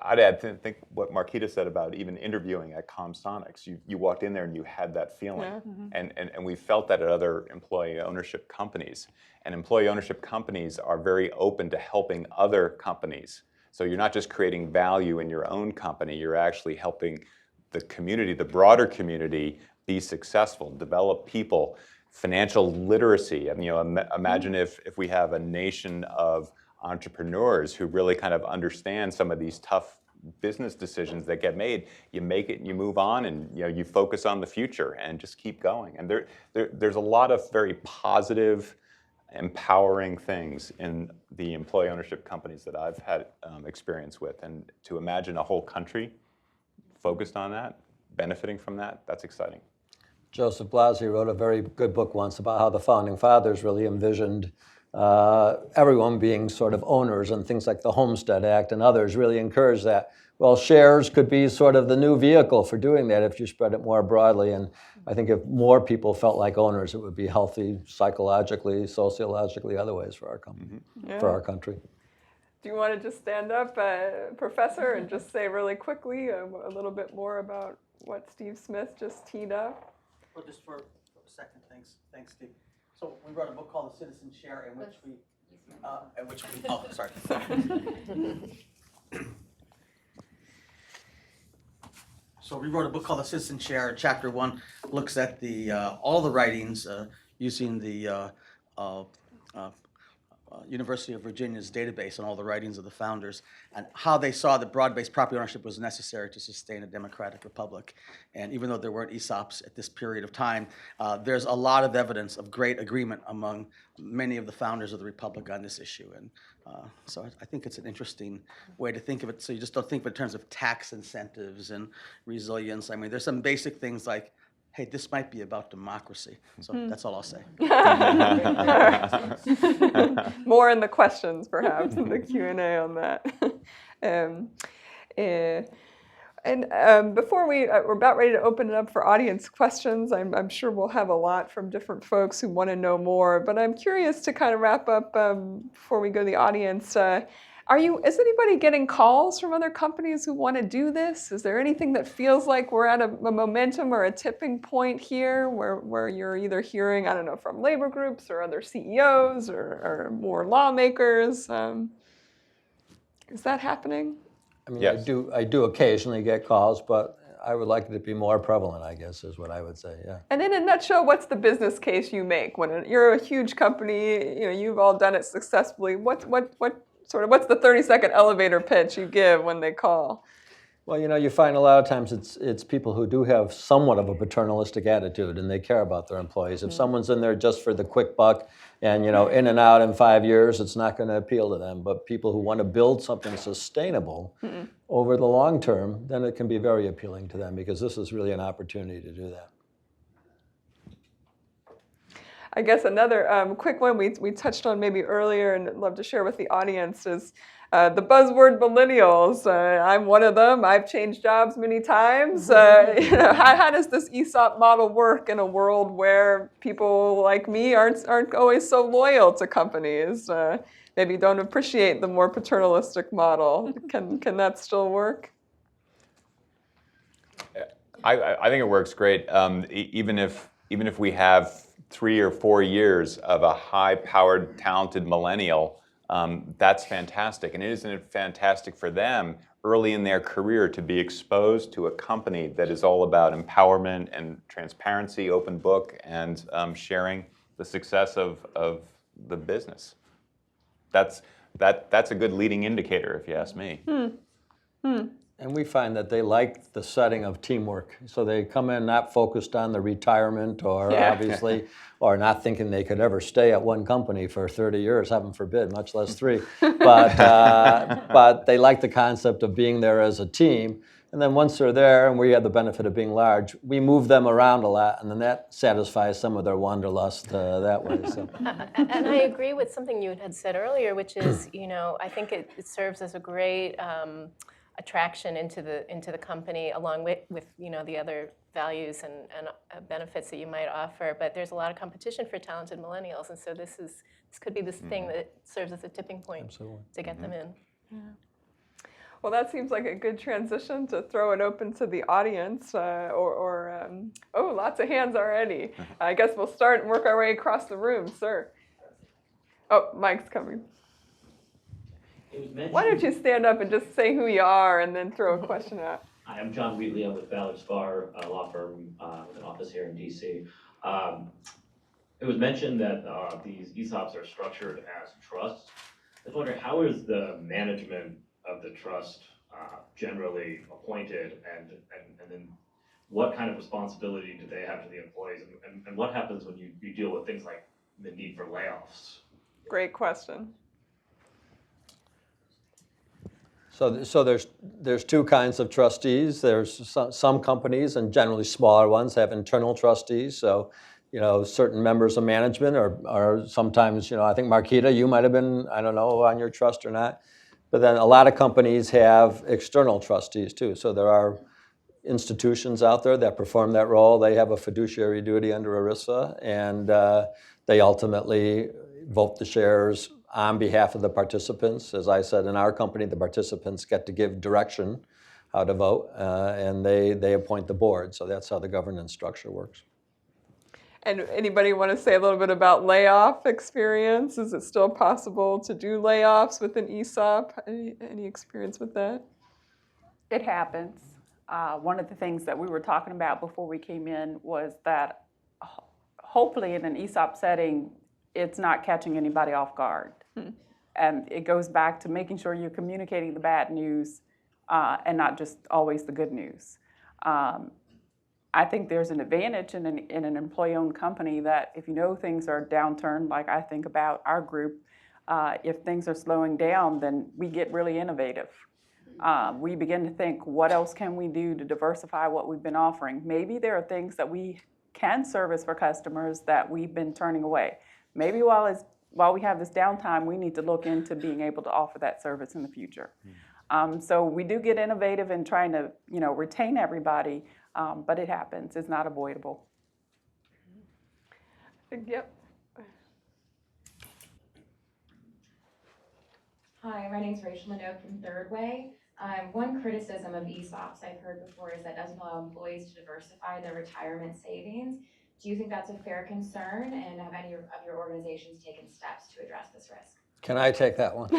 S5: I'd add to think what Marquita said about even interviewing at Comsonics. You walked in there and you had that feeling. Yeah. Mm-hmm. And we felt that at other employee ownership companies. And employee ownership companies are very open to helping other companies. So you're not just creating value in your own company, you're actually helping the community, the broader community, be successful, develop people, financial literacy. Imagine if we have a nation of entrepreneurs who really kind of understand some of these tough business decisions that get made. You make it and you move on, and you focus on the future and just keep going. And there's a lot of very positive, empowering things in the employee ownership companies that I've had experience with. And to imagine a whole country focused on that, benefiting from that, that's exciting.
S8: Joseph Blasi wrote a very good book once about how the Founding Fathers really envisioned everyone being sort of owners, and things like the Homestead Act and others really encourage that. Well, shares could be sort of the new vehicle for doing that if you spread it more broadly. And I think if more people felt like owners, it would be healthy psychologically, sociologically, other ways for our company, for our country.
S4: Do you want to just stand up, Professor, and just say really quickly a little bit more about what Steve Smith just teed up?
S2: Well, just for a second, thanks, Steve. So we wrote a book called The Citizen Share, in which we, oh, sorry. So we wrote a book called The Citizen Share. Chapter 1 looks at all the writings using the University of Virginia's database on all the writings of the founders, and how they saw that broad-based property ownership was necessary to sustain a democratic republic. And even though there weren't Esops at this period of time, there's a lot of evidence of great agreement among many of the founders of the republic on this issue. And so I think it's an interesting way to think of it. So you just don't think of it in terms of tax incentives and resilience. I mean, there's some basic things like, hey, this might be about democracy. So that's all I'll say.
S4: More in the questions, perhaps, in the Q&A on that. Before we're about ready to open it up for audience questions, I'm sure we'll have a lot from different folks who want to know more. But I'm curious to kind of wrap up before we go to the audience. Is anybody getting calls from other companies who want to do this? Is there anything that feels like we're at a momentum or a tipping point here where you're either hearing, I don't know, from labor groups or other CEOs or more lawmakers? Is that happening?
S8: I mean,
S5: Yes.
S8: I do occasionally get calls, but I would like it to be more prevalent, I guess, is what I would say, yeah.
S4: And in a nutshell, what's the business case you make when you're a huge company? You've all done it successfully. What's the 30-second elevator pitch you give when they call?
S8: Well, you find a lot of times it's people who do have somewhat of a paternalistic attitude, and they care about their employees. If someone's in there just for the quick buck and, in and out in 5 years, it's not going to appeal to them. But people who want to build something sustainable over the long term, then it can be very appealing to them, because this is really an opportunity to do that.
S4: I guess another quick one we touched on maybe earlier and I'd love to share with the audience is the buzzword millennials. I'm one of them. I've changed jobs many times. How does this Aesop model work in a world where people like me aren't always so loyal to companies? Maybe don't appreciate the more paternalistic model. Can that still work?
S5: I think it works great. Even if we have 3 or 4 years of a high-powered, talented millennial, that's fantastic. And isn't it fantastic for them early in their career to be exposed to a company that is all about empowerment and transparency, open book, and sharing the success of the business? That's a good leading indicator, if you ask me.
S8: And we find that they like the setting of teamwork. So they come in not focused on the retirement or obviously, or not thinking they could ever stay at one company for 30 years, heaven forbid, much less 3. But they like the concept of being there as a team. And then once they're there, and we have the benefit of being large, we move them around a lot, and then that satisfies some of their wanderlust that way. So.
S7: And I agree with something you had said earlier, which is, I think it serves as a great attraction into the company, along with the other values and benefits that you might offer. But there's a lot of competition for talented millennials, and so this could be this thing that serves as a tipping point to get them in.
S4: Yeah. Well, that seems like a good transition to throw it open to the audience, oh, lots of hands already. I guess we'll start and work our way across the room, sir. Oh, Mike's coming. Why don't you stand up and just say who you are and then throw a question out?
S9: Hi, I'm John Wheatley. I'm with Ballard Spahr, a law firm with an office here in DC. It was mentioned that these ESOPs are structured as trusts. I was wondering, how is the management of the trust generally appointed, and then what kind of responsibility do they have to the employees, and what happens when you deal with things like the need for layoffs?
S4: Great question.
S8: So there's 2 kinds of trustees. There's some companies, and generally smaller ones, have internal trustees. So, certain members of management are sometimes, I think Marquita, you might have been, I don't know, on your trust or not. But then a lot of companies have external trustees too. So there are institutions out there that perform that role. They have a fiduciary duty under ERISA, and they ultimately vote the shares on behalf of the participants. As I said, in our company, the participants get to give direction how to vote, and they appoint the board. So that's how the governance structure works.
S4: And anybody want to say a little bit about layoff experience? Is it still possible to do layoffs with an ESOP? Any experience with that?
S6: It happens. One of the things that we were talking about before we came in was that hopefully in an ESOP setting, it's not catching anybody off guard. And it goes back to making sure you're communicating the bad news and not just always the good news. I think there's an advantage in an employee-owned company that if things are downturned, like I think about our group, if things are slowing down, then we get really innovative. We begin to think, what else can we do to diversify what we've been offering? Maybe there are things that we can service for customers that we've been turning away. Maybe while we have this downtime, we need to look into being able to offer that service in the future. So we do get innovative in trying to, retain everybody, but it happens. It's not avoidable.
S4: Yep.
S10: Hi, my name is Rachel Minogue from Third Way. One criticism of ESOPs I've heard before is that it doesn't allow employees to diversify their retirement savings. Do you think that's a fair concern, and have any of your organizations taken steps to address this risk?
S8: Can I take that one?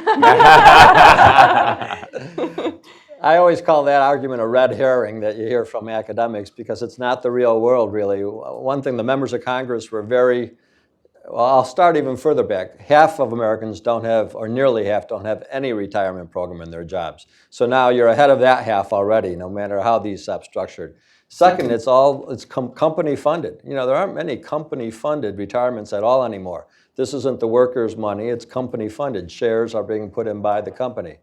S8: I always call that argument a red herring that you hear from academics because it's not the real world, really. One thing, the members of Congress were I'll start even further back. Half of Americans don't have, or nearly half, don't have any retirement program in their jobs. So now you're ahead of that half already, no matter how these ESOPs structured. Second, it's company funded. There aren't many company funded retirements at all anymore. This isn't the workers' money, it's company funded. Shares are being put in by the company.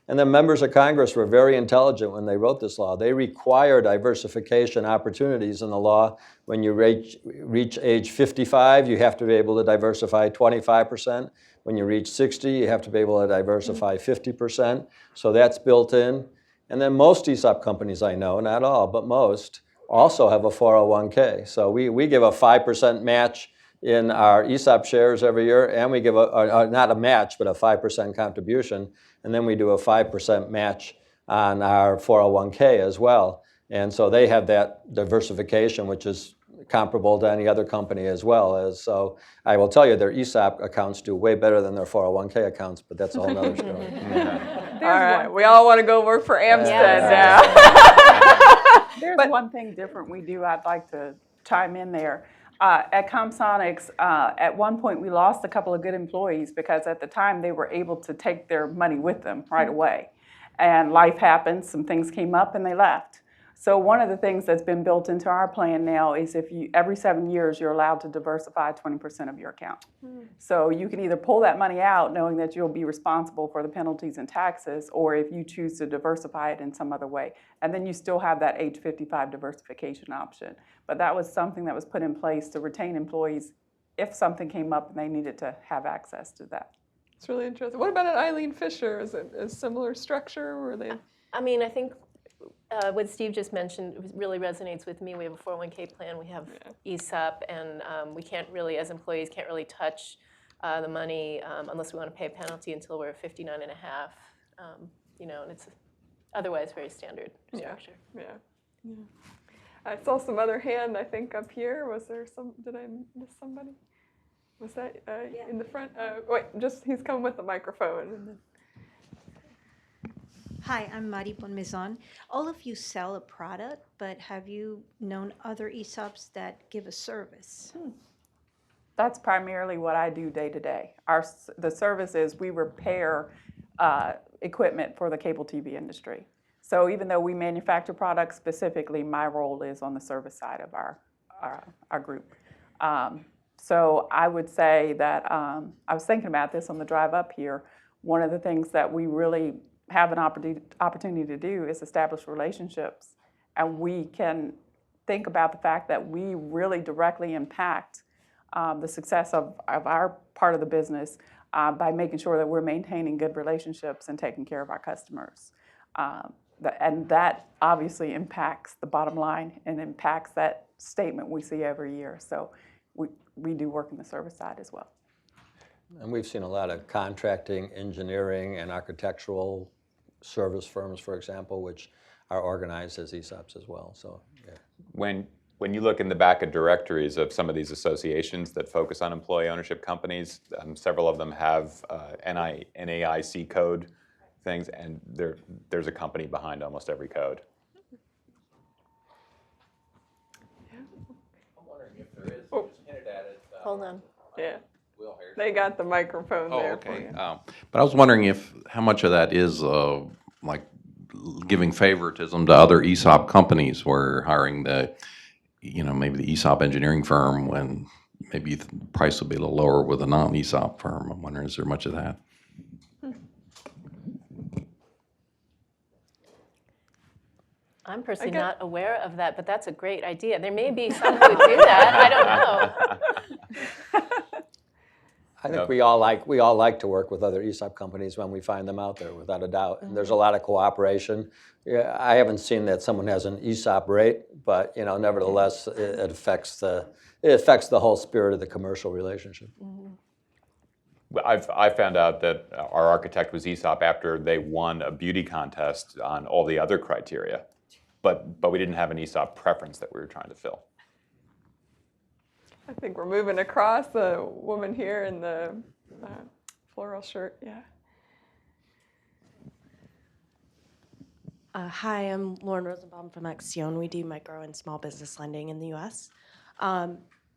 S8: And the members of Congress were very intelligent when they wrote this law. They require diversification opportunities in the law. When you reach age 55, you have to be able to diversify 25%. When you reach 60, you have to be able to diversify 50%. So that's built in. And then most ESOP companies I know, not all, but most, also have a 401k. So we give a 5% match in our ESOP shares every year, and we give not a match, but a 5% contribution, and then we do a 5% match on our 401k as well. And so they have that diversification, which is comparable to any other company as well. So I will tell you, their ESOP accounts do way better than their 401k accounts, but that's a whole other story.
S4: All right, we all want to go work for Amstead
S7: Yeah.
S4: now.
S6: There's one thing different we do I'd like to chime in there. At Comsonics, at one point we lost a couple of good employees because at the time they were able to take their money with them right away. And life happened, some things came up and they left. So one of the things that's been built into our plan now is every 7 years you're allowed to diversify 20% of your account. So you can either pull that money out knowing that you'll be responsible for the penalties and taxes, or if you choose to diversify it in some other way. And then you still have that age 55 diversification option. But that was something that was put in place to retain employees if something came up and they needed to have access to that.
S4: It's really interesting. What about at Eileen Fisher? Is it a similar structure? Or they?
S7: I mean, I think what Steve just mentioned really resonates with me. We have a 401k plan, we have Esop, and we can't really, as employees, can't really touch the money unless we want to pay a penalty until we're 59 and a half. And it's otherwise very standard structure.
S4: Yeah. I saw some other hand, I think, up here. Was there did I miss somebody? Was that in the front? Wait, he's coming with the microphone. And then.
S11: Hi, I'm Mari Bonmezon. All of you sell a product, but have you known other ESOPs that give a service?
S6: That's primarily what I do day to day. The service is we repair equipment for the cable TV industry. So even though we manufacture products specifically, my role is on the service side of our group. So I would say that I was thinking about this on the drive up here. One of the things that we really have an opportunity to do is establish relationships. And we can think about the fact that we really directly impact the success of our part of the business by making sure that we're maintaining good relationships and taking care of our customers. And that obviously impacts the bottom line and impacts that statement we see every year. So we do work in the service side as well.
S8: And we've seen a lot of contracting, engineering, and architectural service firms, for example, which are organized as ESOPs as well. So, yeah.
S5: When you look in the back of directories of some of these associations that focus on employee ownership companies, several of them have NAIC code things, and there's a company behind almost every code.
S12: I'm wondering if there is, just hinted at it.
S7: Hold on.
S4: Yeah. They got the microphone there.
S12: Okay.
S4: For you.
S12: But I was wondering how much of that is like giving favoritism to other ESOP companies, where hiring maybe the ESOP engineering firm when maybe the price will be a little lower with a non-ESOP firm. I'm wondering, is there much of that?
S7: I'm personally not aware of that, but that's a great idea. There may be some who do that. I don't know.
S8: I think we all like to work with other ESOP companies when we find them out there, without a doubt. And there's a lot of cooperation. Yeah, I haven't seen that someone has an ESOP rate, but nevertheless, it affects the whole spirit of the commercial relationship.
S5: I found out that our architect was ESOP after they won a beauty contest on all the other criteria, but we didn't have an ESOP preference that we were trying to fill.
S4: I think we're moving across. The woman here in the floral shirt, yeah.
S13: Hi, I'm Lauren Rosenbaum from Axion. We do micro and small business lending in the U.S.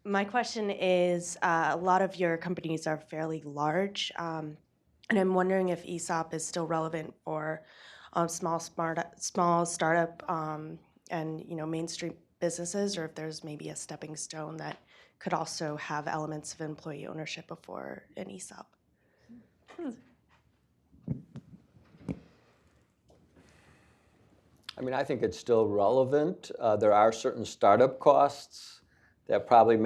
S13: My question is, a lot of your companies are fairly large, and I'm wondering if ESOP is still relevant for small startup and mainstream businesses, or if there's maybe a stepping stone that could also have elements of employee ownership before an ESOP.
S8: I mean, I think it's still relevant. There are certain startup costs that probably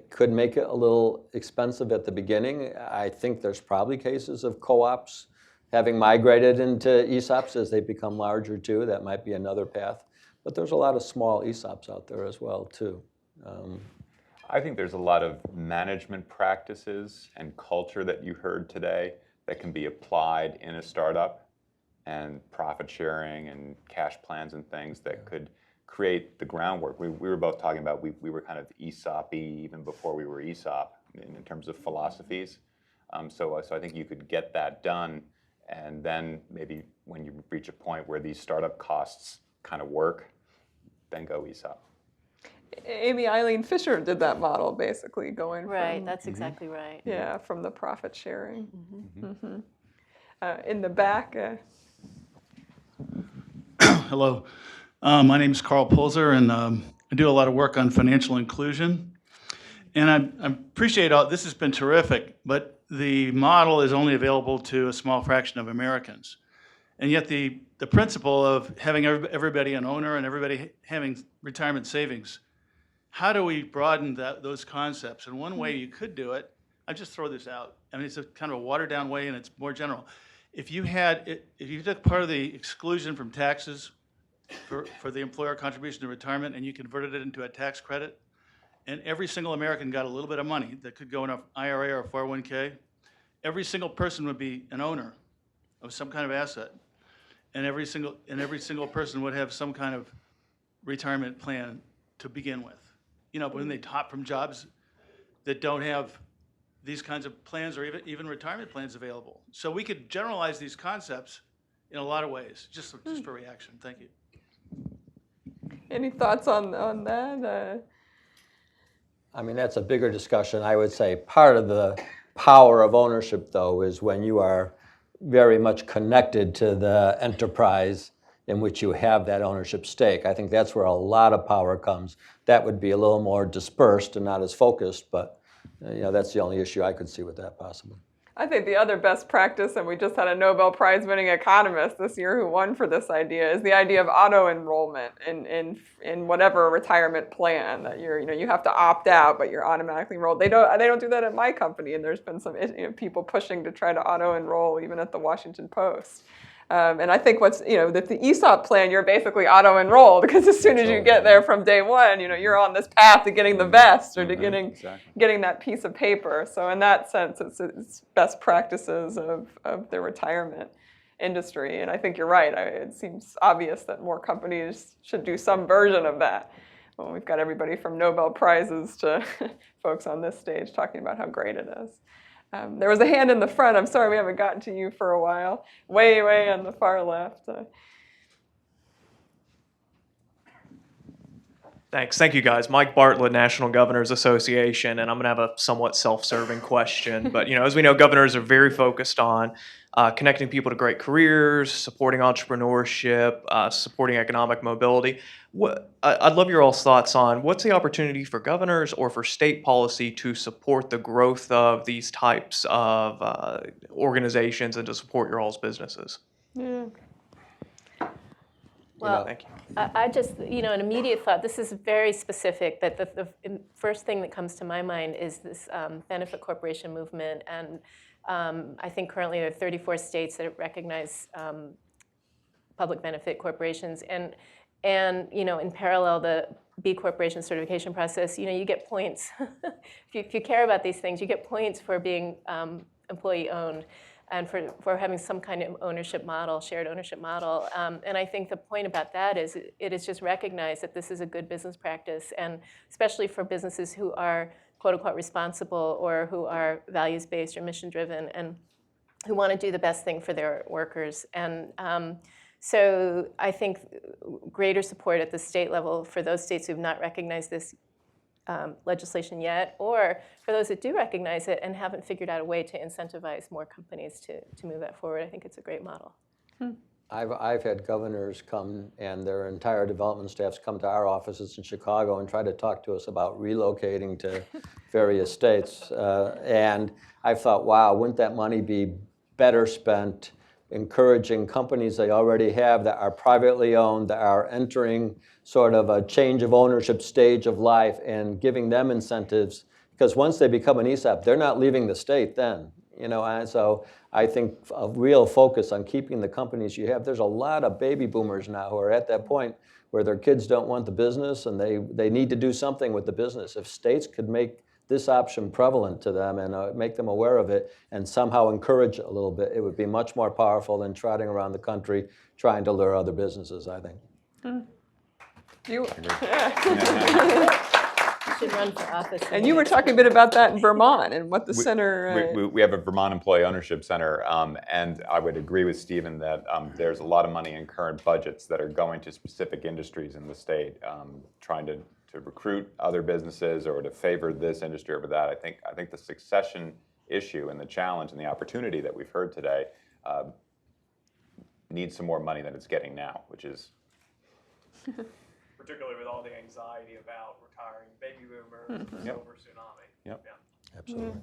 S8: could make it a little expensive at the beginning. I think there's probably cases of co-ops having migrated into ESOPs as they become larger too. That might be another path. But there's a lot of small ESOPs out there as well too.
S5: I think there's a lot of management practices and culture that you heard today that can be applied in a startup, and profit sharing and cash plans and things that could create the groundwork. We were both talking about we were kind of ESOP-y even before we were Esop in terms of philosophies. So I think you could get that done, and then maybe when you reach a point where these startup costs kind of work, then go Esop.
S4: Amy Eileen Fisher did that model, basically going
S7: Right,
S4: from,
S7: that's exactly right.
S4: yeah, from the profit sharing. In the back.
S14: Hello, my name is Carl Pulzer, and I do a lot of work on financial inclusion. And I appreciate all, this has been terrific, but the model is only available to a small fraction of Americans. And yet the principle of having everybody an owner and everybody having retirement savings, how do we broaden those concepts? And one way you could do it, I just throw this out. I mean, it's a kind of a watered down way and it's more general. If you took part of the exclusion from taxes for the employer contribution to retirement and you converted it into a tax credit, and every single American got a little bit of money that could go in an IRA or a 401k, every single person would be an owner of some kind of asset. And every single person would have some kind of retirement plan to begin with. You know, when they hop from jobs that don't have these kinds of plans or even retirement plans available. So we could generalize these concepts in a lot of ways, just for reaction. Thank you.
S4: Any thoughts on that?
S8: I mean, that's a bigger discussion. I would say part of the power of ownership, though, is when you are very much connected to the enterprise in which you have that ownership stake. I think that's where a lot of power comes. That would be a little more dispersed and not as focused, but you know, that's the only issue I could see with that possibly.
S4: I think the other best practice, and we just had a Nobel Prize winning economist this year who won for this idea, is the idea of auto-enrollment in whatever retirement plan that you have to opt out, but you're automatically enrolled. They don't do that at my company, and there's been some people pushing to try to auto-enroll even at the Washington Post. And I think that the ESOP plan, you're basically auto-enrolled because as soon as you get there from day one, you're on this path to getting the vest or to getting that piece of paper. So in that sense, it's best practices of the retirement industry. And I think you're right. It seems obvious that more companies should do some version of that. Well, we've got everybody from Nobel Prizes to folks on this stage talking about how great it is. There was a hand in the front. I'm sorry we haven't gotten to you for a while. Way on the far left.
S15: Thanks. Thank you, guys. Mike Bartlett, National Governors Association, and I'm going to have a somewhat self-serving question. But as we know, governors are very focused on connecting people to great careers, supporting entrepreneurship, supporting economic mobility. I'd love your all's thoughts on what's the opportunity for governors or for state policy to support the growth of these types of organizations and to support your all's businesses.
S4: Yeah.
S7: Well,
S15: thank you.
S7: I just, an immediate thought, this is very specific, that the first thing that comes to my mind is this benefit corporation movement. And I think currently there are 34 states that recognize public benefit corporations. And in parallel, the B Corporation certification process, you get points. if you care about these things, you get points for being employee-owned and for having some kind of ownership model, shared ownership model. And I think the point about that is it is just recognized that this is a good business practice, and especially for businesses who are quote-unquote responsible or who are values-based or mission-driven and who want to do the best thing for their workers. And so I think greater support at the state level for those states who have not recognized this legislation yet, or for those that do recognize it and haven't figured out a way to incentivize more companies to move that forward. I think it's a great model.
S8: I've had governors come and their entire development staffs come to our offices in Chicago and try to talk to us about relocating to various states. And I've thought, wow, wouldn't that money be better spent encouraging companies they already have that are privately owned, that are entering sort of a change of ownership stage of life, and giving them incentives, because once they become an ESOP, they're not leaving the state then. And so I think a real focus on keeping the companies you have. There's a lot of baby boomers now who are at that point where their kids don't want the business and they need to do something with the business. If states could make this option prevalent to them and make them aware of it and somehow encourage it a little bit, it would be much more powerful than trotting around the country trying to lure other businesses, I think.
S4: You
S7: should run for office.
S4: And you were talking a bit about that in Vermont and what the center.
S5: We have a Vermont Employee Ownership Center, and I would agree with Stephen that there's a lot of money in current budgets that are going to specific industries in the state, trying to recruit other businesses or to favor this industry over that. I think the succession issue and the challenge and the opportunity that we've heard today needs some more money than it's getting now, which is
S15: particularly with all the anxiety about retiring baby boomers and
S5: Yep.
S15: over tsunami.
S5: Yep.
S15: Yeah.
S8: Absolutely.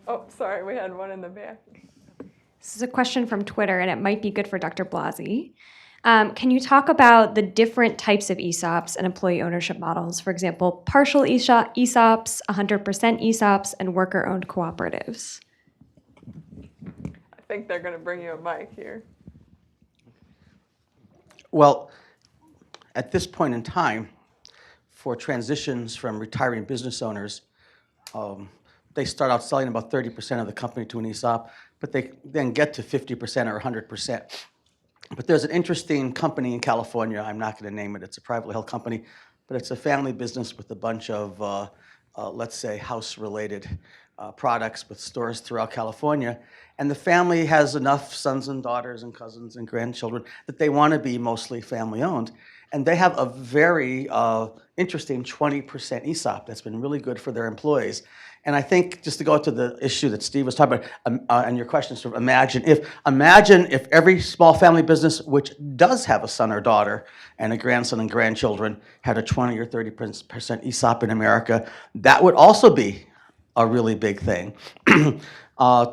S4: Oh, sorry, we had one in the back.
S16: This is a question from Twitter, and it might be good for Dr. Blasi. Can you talk about the different types of ESOPs and employee ownership models? For example, partial ESOPs, 100% ESOPs, and worker-owned cooperatives.
S4: I think they're going to bring you a mic here.
S2: Well, at this point in time, for transitions from retiring business owners, they start out selling about 30% of the company to an ESOP, but they then get to 50% or 100%. But there's an interesting company in California, I'm not going to name it, it's a privately held company, but it's a family business with a bunch of, let's say, house-related products with stores throughout California. And the family has enough sons and daughters and cousins and grandchildren that they want to be mostly family-owned. And they have a very interesting 20% ESOP that's been really good for their employees. And I think, just to go to the issue that Steve was talking about, and your question, sort of imagine if every small family business, which does have a son or daughter and a grandson and grandchildren, had a 20 or 30% ESOP in America, that would also be a really big thing.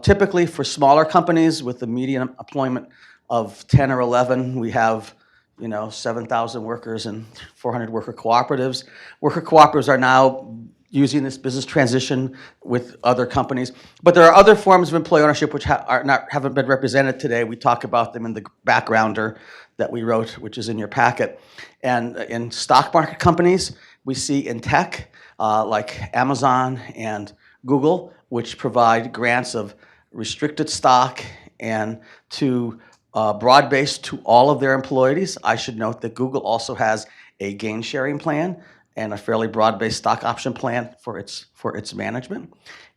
S2: Typically, for smaller companies with a median employment of 10 or 11, we have 7,000 workers and 400 worker cooperatives. Worker cooperatives are now using this business transition with other companies. But there are other forms of employee ownership which haven't been represented today. We talk about them in the backgrounder that we wrote, which is in your packet. And in stock market companies, we see in tech, like Amazon and Google, which provide grants of restricted stock and to broad-based to all of their employees. I should note that Google also has a gain-sharing plan and a fairly broad-based stock option plan for its management.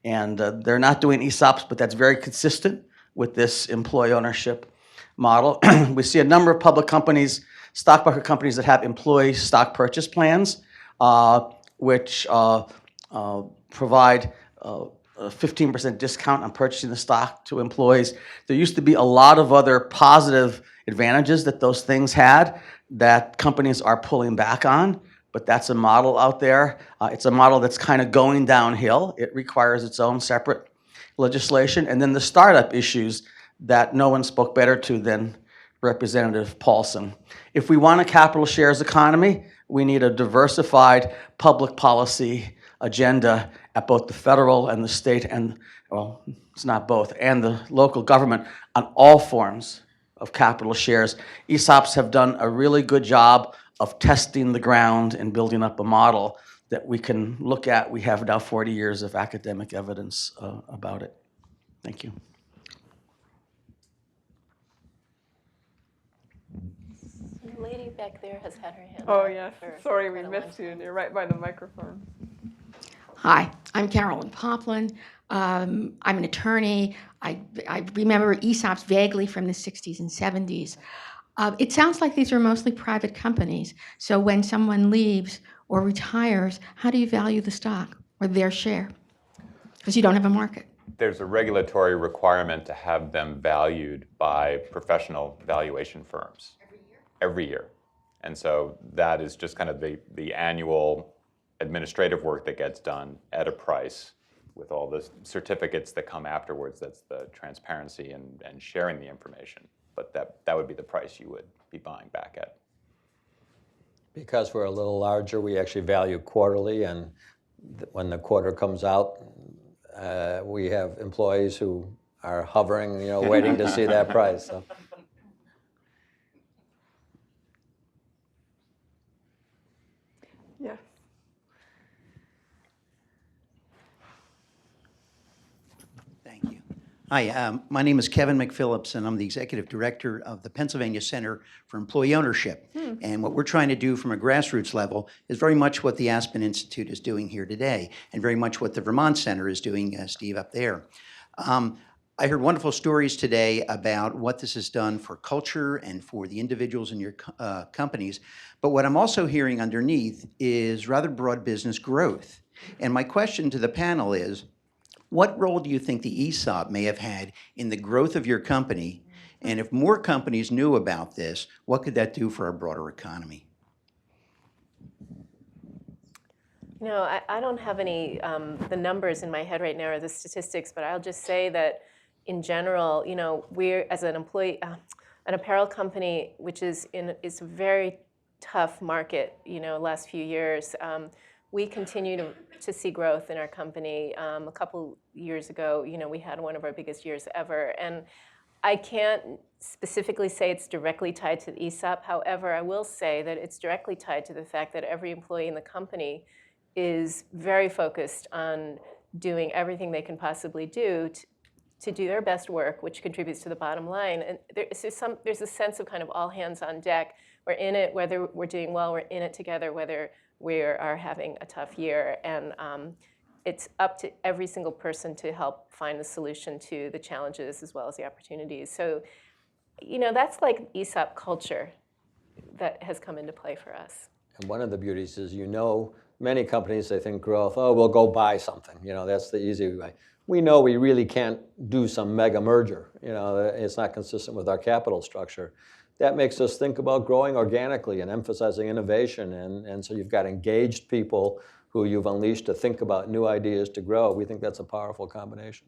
S2: And they're not doing ESOPs, but that's very consistent with this employee ownership model. We see a number of public companies, stock market companies that have employee stock purchase plans, which provide a 15% discount on purchasing the stock to employees. There used to be a lot of other positive advantages that those things had that companies are pulling back on, but that's a model out there. It's a model that's kind of going downhill. It requires its own separate legislation. And then the startup issues that no one spoke better to than Representative Paulson. If we want a capital shares economy, we need a diversified public policy agenda at both the federal and the state and, well, it's not both, and the local government on all forms of capital shares. ESOPs have done a really good job of testing the ground and building up a model that we can look at. We have now 40 years of academic evidence about it. Thank you.
S7: The lady back there has had her hand
S4: Oh,
S7: up
S4: yes.
S7: for
S4: Sorry, we
S7: quite a long
S4: missed you. You're right by the microphone.
S17: Hi, I'm Carolyn Poplin. I'm an attorney. I remember ESOPs vaguely from the 60s and 70s. It sounds like these are mostly private companies. So when someone leaves or retires, how do you value the stock or their share? Because you don't have a market.
S5: There's a regulatory requirement to have them valued by professional valuation firms. Every year. And so that is just kind of the annual administrative work that gets done at a price with all the certificates that come afterwards. That's the transparency and sharing the information. But that would be the price you would be buying back at.
S8: Because we're a little larger, we actually value quarterly, and when the quarter comes out, we have employees who are hovering, waiting to see that price. So.
S4: Yes.
S18: Thank you. Hi, my name is Kevin McPhillips, and I'm the Executive Director of the Pennsylvania Center for Employee Ownership. And what we're trying to do from a grassroots level is very much what the Aspen Institute is doing here today, and very much what the Vermont Center is doing, Steve, up there. I heard wonderful stories today about what this has done for culture and for the individuals in your companies. But what I'm also hearing underneath is rather broad business growth. And my question to the panel is, what role do you think the Esop may have had in the growth of your company? And if more companies knew about this, what could that do for our broader economy?
S7: I don't have any, the numbers in my head right now or the statistics, but I'll just say that in general, we're, as an employee, an apparel company, which is a very tough market, last few years, we continue to see growth in our company. A couple years ago, we had one of our biggest years ever. And I can't specifically say it's directly tied to the Esop. However, I will say that it's directly tied to the fact that every employee in the company is very focused on doing everything they can possibly do to do their best work, which contributes to the bottom line. And there's a sense of kind of all hands on deck. We're in it, whether we're doing well, we're in it together, whether we are having a tough year. And it's up to every single person to help find the solution to the challenges as well as the opportunities. So, that's like Aesop culture that has come into play for us.
S8: And one of the beauties is, many companies, they think growth, we'll go buy something. That's the easy way. We know we really can't do some mega merger. It's not consistent with our capital structure. That makes us think about growing organically and emphasizing innovation. And so you've got engaged people who you've unleashed to think about new ideas to grow. We think that's a powerful combination.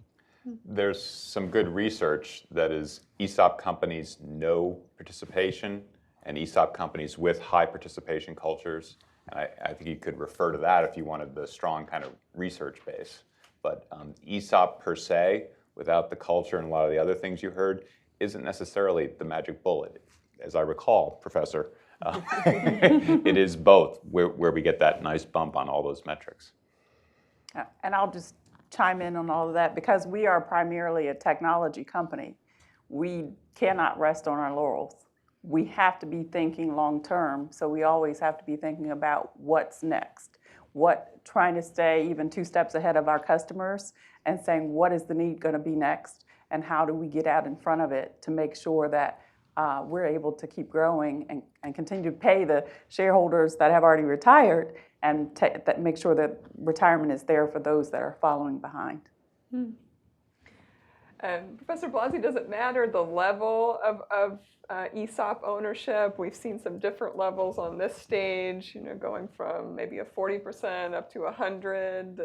S5: There's some good research that is ESOP companies no participation and ESOP companies with high participation cultures. And I think you could refer to that if you wanted the strong kind of research base. But ESOP per se, without the culture and a lot of the other things you heard, isn't necessarily the magic bullet. As I recall, Professor, it is both where we get that nice bump on all those metrics.
S6: And I'll just chime in on all of that. Because we are primarily a technology company, we cannot rest on our laurels. We have to be thinking long term, so we always have to be thinking about what's next. Trying to stay even 2 steps ahead of our customers and saying, what is the need going to be next? And how do we get out in front of it to make sure that we're able to keep growing and continue to pay the shareholders that have already retired and that make sure that retirement is there for those that are following behind.
S4: Professor Blasi, does it matter the level of ESOP ownership? We've seen some different levels on this stage, going from maybe a 40% up to 100.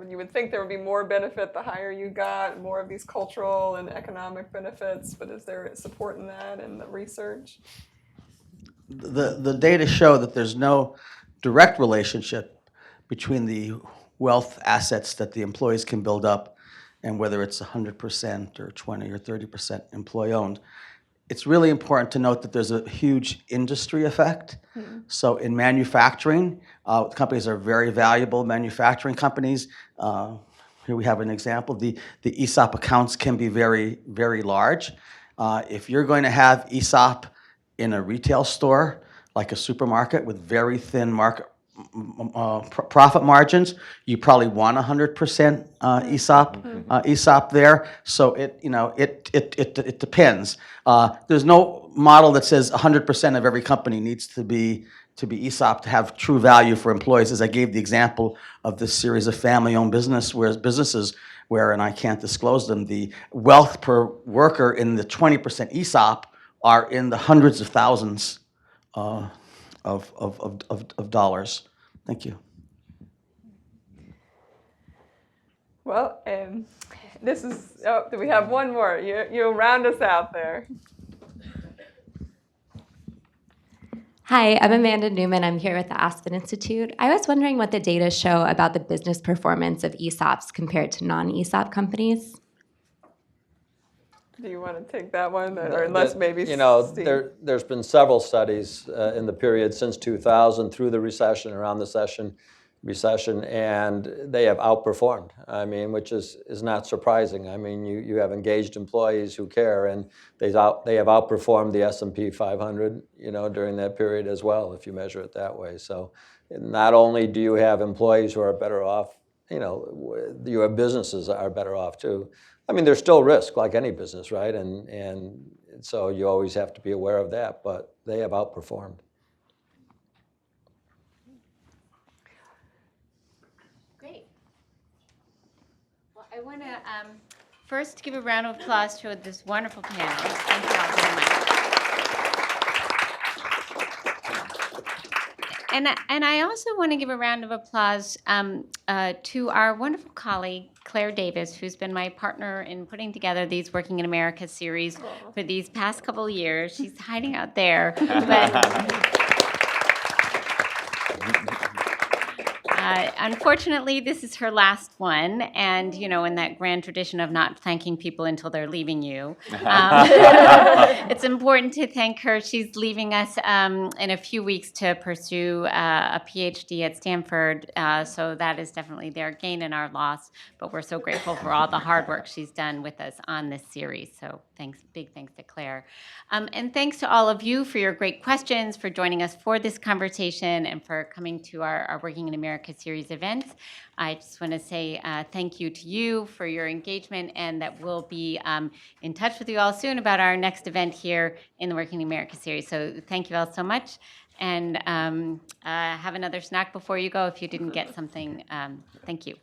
S4: You would think there would be more benefit the higher you got, more of these cultural and economic benefits, but is there support in that in the research?
S2: The data show that there's no direct relationship between the wealth assets that the employees can build up and whether it's 100% or 20 or 30% employee-owned. It's really important to note that there's a huge industry effect. So in manufacturing, companies are very valuable manufacturing companies. Here we have an example. The ESOP accounts can be very, very large. If you're going to have ESOP in a retail store, like a supermarket with very thin profit margins, you probably want 100% ESOP there. So it depends. There's no model that says 100% of every company needs to be ESOP to have true value for employees. As I gave the example of this series of family-owned businesses where, and I can't disclose them, the wealth per worker in the 20% ESOP are in the hundreds of thousands of dollars. Thank you.
S4: Well, this is, oh, do we have one more? You'll round us out there.
S19: Hi, I'm Amanda Newman. I'm here with the Aspen Institute. I was wondering what the data show about the business performance of ESOPs compared to non-ESOP companies.
S4: Do you want to take that one, or unless maybe
S8: Steve? There's been several studies in the period since 2000 through the recession, around the recession, and they have outperformed. I mean, which is not surprising. I mean, you have engaged employees who care, and they have outperformed the S&P 500, during that period as well, if you measure it that way. So, not only do you have employees who are better off, you have businesses that are better off too. I mean, there's still risk, like any business, right? And so you always have to be aware of that, but they have outperformed.
S1: Great. Well, I want to first give a round of applause to this wonderful panel. Thank you all very much. And I also want to give a round of applause to our wonderful colleague, Claire Davis, who's been my partner in putting together these Working in America series for these past couple of years. She's hiding out there. But unfortunately, this is her last one, and in that grand tradition of not thanking people until they're leaving you, it's important to thank her. She's leaving us in a few weeks to pursue a PhD at Stanford, so that is definitely their gain and our loss, but we're so grateful for all the hard work she's done with us on this series, so big thanks to Claire. And thanks to all of you for your great questions, for joining us for this conversation, and for coming to our Working in America series events. I just want to say thank you to you for your engagement, and that we'll be in touch with you all soon about our next event here in the Working in America series. So thank you all so much, and have another snack before you go if you didn't get something. Thank you.